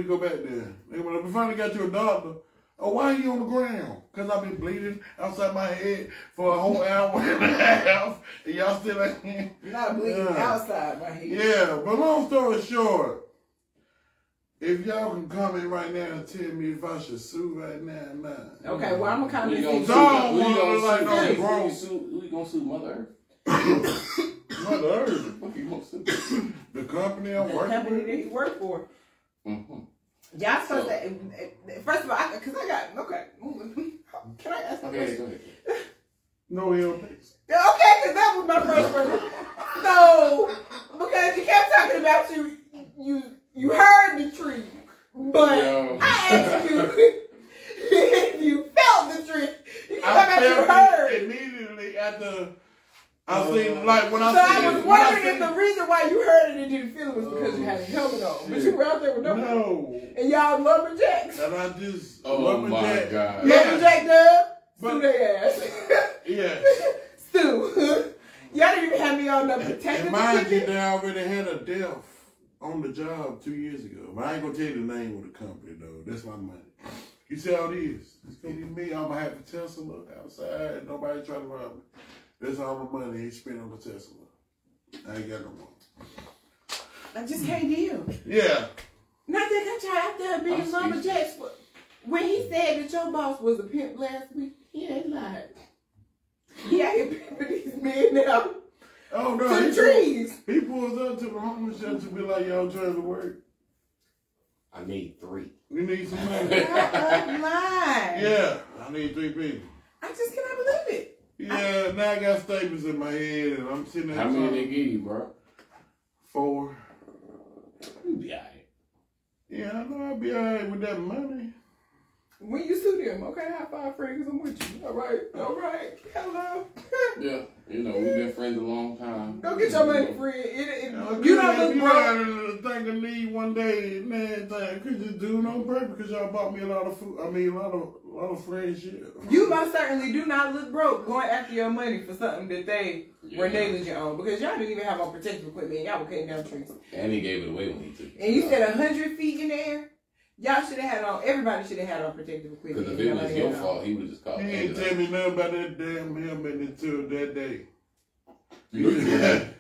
[SPEAKER 5] go back there. They gonna be finally got you a doctor. Oh, why are you on the ground? Because I've been bleeding outside my head for a whole hour and a half. And y'all still ain't here.
[SPEAKER 2] Not bleeding outside my head.
[SPEAKER 5] Yeah, but long story short, if y'all can comment right now and tell me if I should sue right now or not.
[SPEAKER 2] Okay, well, I'm going to
[SPEAKER 1] Who you
[SPEAKER 2] comment.
[SPEAKER 1] gonna
[SPEAKER 5] Don't
[SPEAKER 1] sue?
[SPEAKER 5] wanna like no grown.
[SPEAKER 1] Who you gonna sue? Mother Earth?
[SPEAKER 5] Mother Earth.
[SPEAKER 1] What you gonna sue?
[SPEAKER 5] The company I'm
[SPEAKER 2] The
[SPEAKER 5] working
[SPEAKER 2] company
[SPEAKER 5] with.
[SPEAKER 2] that you work for.
[SPEAKER 1] Mm-hmm.
[SPEAKER 2] Y'all supposed to, first of all, can I ask a
[SPEAKER 1] Okay,
[SPEAKER 2] question?
[SPEAKER 1] go ahead.
[SPEAKER 5] No ill.
[SPEAKER 2] Okay, because that was my first question. So, because you kept talking about you heard the tree, but
[SPEAKER 1] Yo.
[SPEAKER 2] I asked you if you felt the tree. You
[SPEAKER 5] I
[SPEAKER 2] talking about you
[SPEAKER 5] felt
[SPEAKER 2] heard.
[SPEAKER 5] it immediately after I seen, like, when I
[SPEAKER 2] So
[SPEAKER 5] seen
[SPEAKER 2] I was wondering if the reason why you heard it and didn't feel it was because you had a helmet on. But you were out there with no helmet.
[SPEAKER 5] No.
[SPEAKER 2] And y'all lumberjacks.
[SPEAKER 5] And I just,
[SPEAKER 1] Oh my God.
[SPEAKER 5] Yeah.
[SPEAKER 2] Lumberjack dub,
[SPEAKER 5] But-
[SPEAKER 2] Stu their ass.
[SPEAKER 5] Yes.
[SPEAKER 2] Stu. Y'all didn't even have me on the protective
[SPEAKER 5] And mind you,
[SPEAKER 2] equipment.
[SPEAKER 5] they already had a death on the job 2 years ago. But I ain't gonna tell you the name of the company, though. That's my money. You see how it is. It's gonna be me. I'm gonna have to tell some look outside. Nobody trying to rob me. That's all the money he spent on the Tesla. I ain't got no more.
[SPEAKER 2] I just can't deal.
[SPEAKER 5] Yeah.
[SPEAKER 2] Not that I tried out there being lumberjacks. When he said that your boss was a pimp last week, he ain't lied. He out here pimping these men now.
[SPEAKER 5] Oh no,
[SPEAKER 2] to the trees.
[SPEAKER 5] He pulls up to the homeless shelter to be like, y'all trying to work.
[SPEAKER 1] I need 3.
[SPEAKER 5] We need some money. Yeah, I need 3 people.
[SPEAKER 2] I just cannot believe it.
[SPEAKER 5] Yeah, now I got statements in my head and I'm sitting there.
[SPEAKER 1] How many they give you, bro?
[SPEAKER 5] 4.
[SPEAKER 1] You be alright.
[SPEAKER 5] Yeah, I know I'll be alright with that money.
[SPEAKER 2] When you sue them, okay, high five, friend, because I'm with you. All right. Hello.
[SPEAKER 1] Yeah, you know, we've been friends a long time.
[SPEAKER 2] Go get your money, friend. You don't look broke.
[SPEAKER 5] You think I need one day, man, could you do it on purpose because y'all bought me a lot of food. I mean, a lot of friendship.
[SPEAKER 2] You most certainly do not look broke going after your money for something that they were negligent on, because y'all didn't even have on protective equipment. Y'all were cutting down trees.
[SPEAKER 1] And he gave it away when he took it.
[SPEAKER 2] And you said 100 feet in the air? Y'all should have had on, everybody should have had on protective equipment.
[SPEAKER 1] Because if it was your fault, he would have just called.
[SPEAKER 5] He ain't tell me nothing about that damn helmet until that day.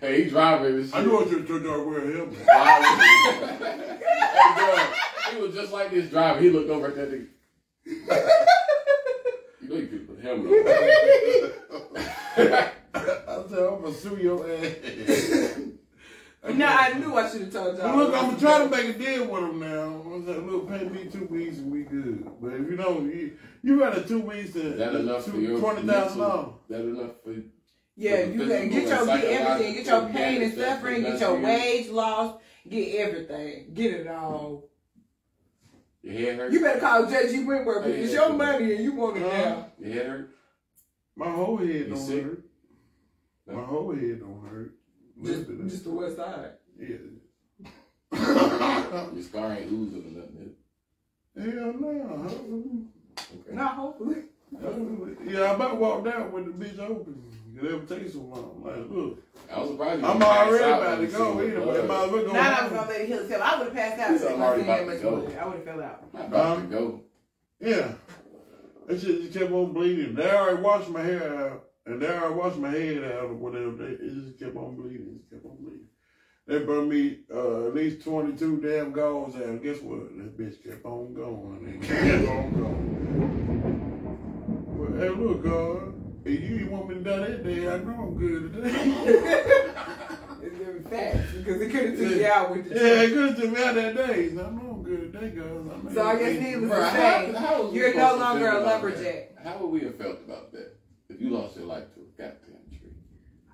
[SPEAKER 1] Hey, he driving this shit.
[SPEAKER 5] I know what you're talking about, wear a helmet.
[SPEAKER 1] Hey, bro, he was just like this driving. He looked over at that nigga. You know you could put a helmet on.
[SPEAKER 5] I said, I'm going to sue your ass.
[SPEAKER 2] No, I knew I should have told y'all.
[SPEAKER 5] Look, I'm gonna try to make a deal with him now. I said, look, pay me 2 weeks and we good. But if you don't, you got a 2 weeks to
[SPEAKER 1] that enough for your
[SPEAKER 5] $20,000.
[SPEAKER 1] That enough for you.
[SPEAKER 2] Yeah, you gotta get everything, get your pain and suffering, get your wage loss, get everything, get it all.
[SPEAKER 1] Your head hurt?
[SPEAKER 2] You better call Judge G. Wentworth, because it's your money and you want it now.
[SPEAKER 1] Your head hurt?
[SPEAKER 5] My whole head don't
[SPEAKER 1] sick?
[SPEAKER 5] hurt. No. My whole head don't hurt.
[SPEAKER 2] Just the west side.
[SPEAKER 5] Yeah.
[SPEAKER 1] Your scar ain't oozing or nothing.
[SPEAKER 5] Hell no.
[SPEAKER 1] Okay.
[SPEAKER 2] Not hopefully.
[SPEAKER 5] Yeah, I about walked out with the bitch open. It never takes so long. Like, look.
[SPEAKER 1] I was surprised.
[SPEAKER 5] I'm already about to go. Might as well go.
[SPEAKER 2] Now I was gonna let it heal itself. I would have passed out.
[SPEAKER 1] I'm already about to go.
[SPEAKER 2] I would have fell out.
[SPEAKER 1] I'm about to go.
[SPEAKER 5] Yeah. That shit just kept on bleeding. They already washed my hair out. And they already washed my head out or whatever. It just kept on bleeding. It kept on bleeding. They burned me at least 22 damn galls out. And guess what? That bitch kept on going. And kept on going. Well, hey, look, if you didn't want me to die that day, I know I'm good today.
[SPEAKER 2] It's very fast because it could have took you out with the
[SPEAKER 5] Yeah, it could have took me out that day. So I know I'm good today, guys.
[SPEAKER 2] So I guess needless to say, you're no longer a lumberjack.
[SPEAKER 1] How would we have felt about that if you lost your life to a goddamn tree?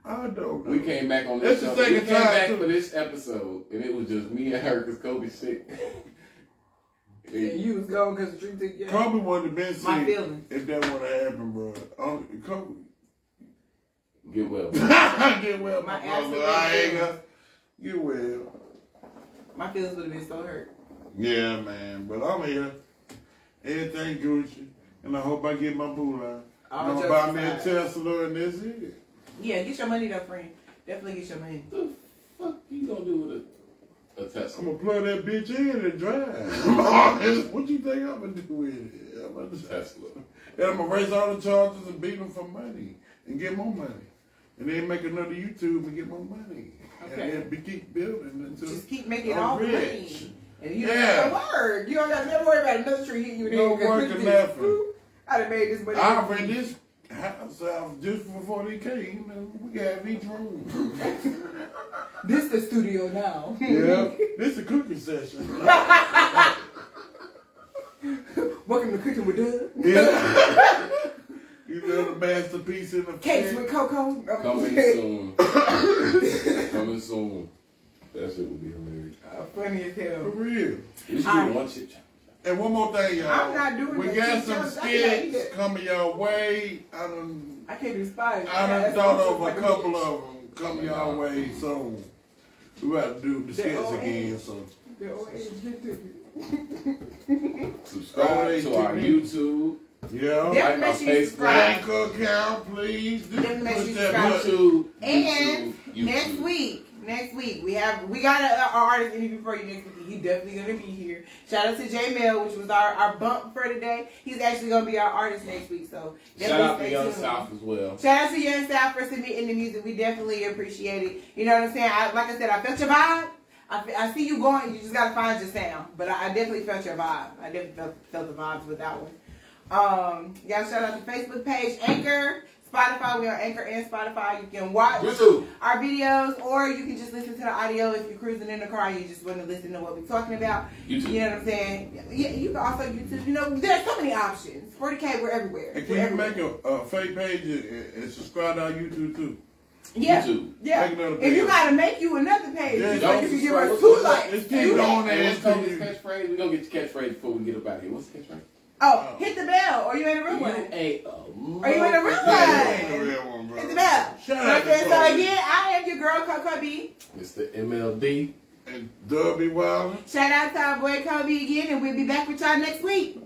[SPEAKER 5] I don't know.
[SPEAKER 1] We came back on this show. We came back for this episode, and it was just me and her because Kobe sick.
[SPEAKER 2] And you was gone because the tree took you out.
[SPEAKER 5] Kobe wouldn't have been sick
[SPEAKER 2] My feelings.
[SPEAKER 5] if that would have happened, bro. Kobe.
[SPEAKER 1] Get well.
[SPEAKER 5] Get well,
[SPEAKER 2] My
[SPEAKER 5] my
[SPEAKER 2] ass
[SPEAKER 5] brother. Get well.
[SPEAKER 2] My feelings would have been so hurt.
[SPEAKER 5] Yeah, man. But I'm here. Everything Gucci. And I hope I get my boo line. I'm gonna buy me a Tesla and that's it.
[SPEAKER 2] Yeah, get your money though, friend. Definitely get your money.
[SPEAKER 1] What the fuck you gonna do with a Tesla?
[SPEAKER 5] I'm gonna plug that bitch in and drive. What you think I'm gonna do with it? I'm gonna
[SPEAKER 1] Tesla.
[SPEAKER 5] And I'm gonna raise all the charges and beat them for money and get more money. And then make another YouTube and get more money.
[SPEAKER 2] Okay.
[SPEAKER 5] And then keep building until
[SPEAKER 2] Just keep making
[SPEAKER 5] I'm
[SPEAKER 2] all the
[SPEAKER 5] rich.
[SPEAKER 2] money. And you don't have to work. You don't have to never worry about another tree hitting you.
[SPEAKER 5] No work or nothing.
[SPEAKER 2] I'd have made this money.
[SPEAKER 5] I rent this house out just for 40K. You know, we have each room.
[SPEAKER 2] This the studio now.
[SPEAKER 5] Yeah, this is a cooking session.
[SPEAKER 2] Welcome to Cooking with Doug.
[SPEAKER 5] Yeah. You know the masterpiece in the
[SPEAKER 2] Cakes with Coco.
[SPEAKER 1] Coming soon. Coming soon. That shit will be hilarious.
[SPEAKER 2] Funny as hell.
[SPEAKER 5] For real.
[SPEAKER 1] We should do one shit challenge.
[SPEAKER 5] And one more thing, y'all.
[SPEAKER 2] I'm not doing
[SPEAKER 5] We
[SPEAKER 2] that
[SPEAKER 5] got
[SPEAKER 2] shit
[SPEAKER 5] some
[SPEAKER 2] challenge. I
[SPEAKER 5] skits
[SPEAKER 2] can't.
[SPEAKER 5] coming your way. I
[SPEAKER 2] can't do spies.
[SPEAKER 5] done thought of a couple of them coming your way soon. We about to do the skits again, so.
[SPEAKER 1] Subscribe to our YouTube.
[SPEAKER 5] Yeah.
[SPEAKER 1] Like
[SPEAKER 2] Definitely
[SPEAKER 1] my
[SPEAKER 2] make sure you
[SPEAKER 1] Facebook.
[SPEAKER 2] subscribe.
[SPEAKER 5] Bank account, please.
[SPEAKER 2] Definitely make sure you
[SPEAKER 5] Push that
[SPEAKER 2] subscribe.
[SPEAKER 5] button.
[SPEAKER 1] YouTube.
[SPEAKER 2] And
[SPEAKER 1] YouTube.
[SPEAKER 2] next week, next week. We got our artist interview for you next week. He's definitely gonna be here. Shout out to J Mel, which was our bump for today. He's actually gonna be our artist next week. So
[SPEAKER 1] shout out to Young South as well.
[SPEAKER 2] Shout out to Young South for submitting the music. We definitely appreciate it. You know what I'm saying? Like I said, I felt your vibe. I see you going. You just gotta find your sound. But I definitely felt your vibe. I definitely felt the vibes with that one. Y'all shout out to Facebook page, Anchor, Spotify. We are Anchor and Spotify. You can watch our videos, or you can just listen to the audio if you're cruising in the car and you just want to listen to what we're talking about.
[SPEAKER 1] YouTube.
[SPEAKER 2] You know what I'm saying? Yeah, you can also YouTube. You know, there's so many options. 40K, we're everywhere.
[SPEAKER 5] And can you make a fake page and subscribe to our YouTube too?
[SPEAKER 2] Yeah,
[SPEAKER 1] YouTube.
[SPEAKER 2] Yeah. If you gotta make you another page,
[SPEAKER 5] yeah,
[SPEAKER 2] so you can give us 2 likes.
[SPEAKER 5] Let's keep going there.
[SPEAKER 1] Let's go with this catchphrase. We're gonna get your catchphrase before we get up out of here. What's the catchphrase?
[SPEAKER 2] Oh, hit the bell, or you ain't a real one. Or you ain't a real one.
[SPEAKER 5] Bro.
[SPEAKER 2] Hit the bell.
[SPEAKER 5] Shout out to
[SPEAKER 2] So again, I am your girl, Coco B.
[SPEAKER 1] Mr. MLD.
[SPEAKER 5] And Dubby Wilder.
[SPEAKER 2] Shout out to our boy Kobe again, and we'll be back with y'all next week.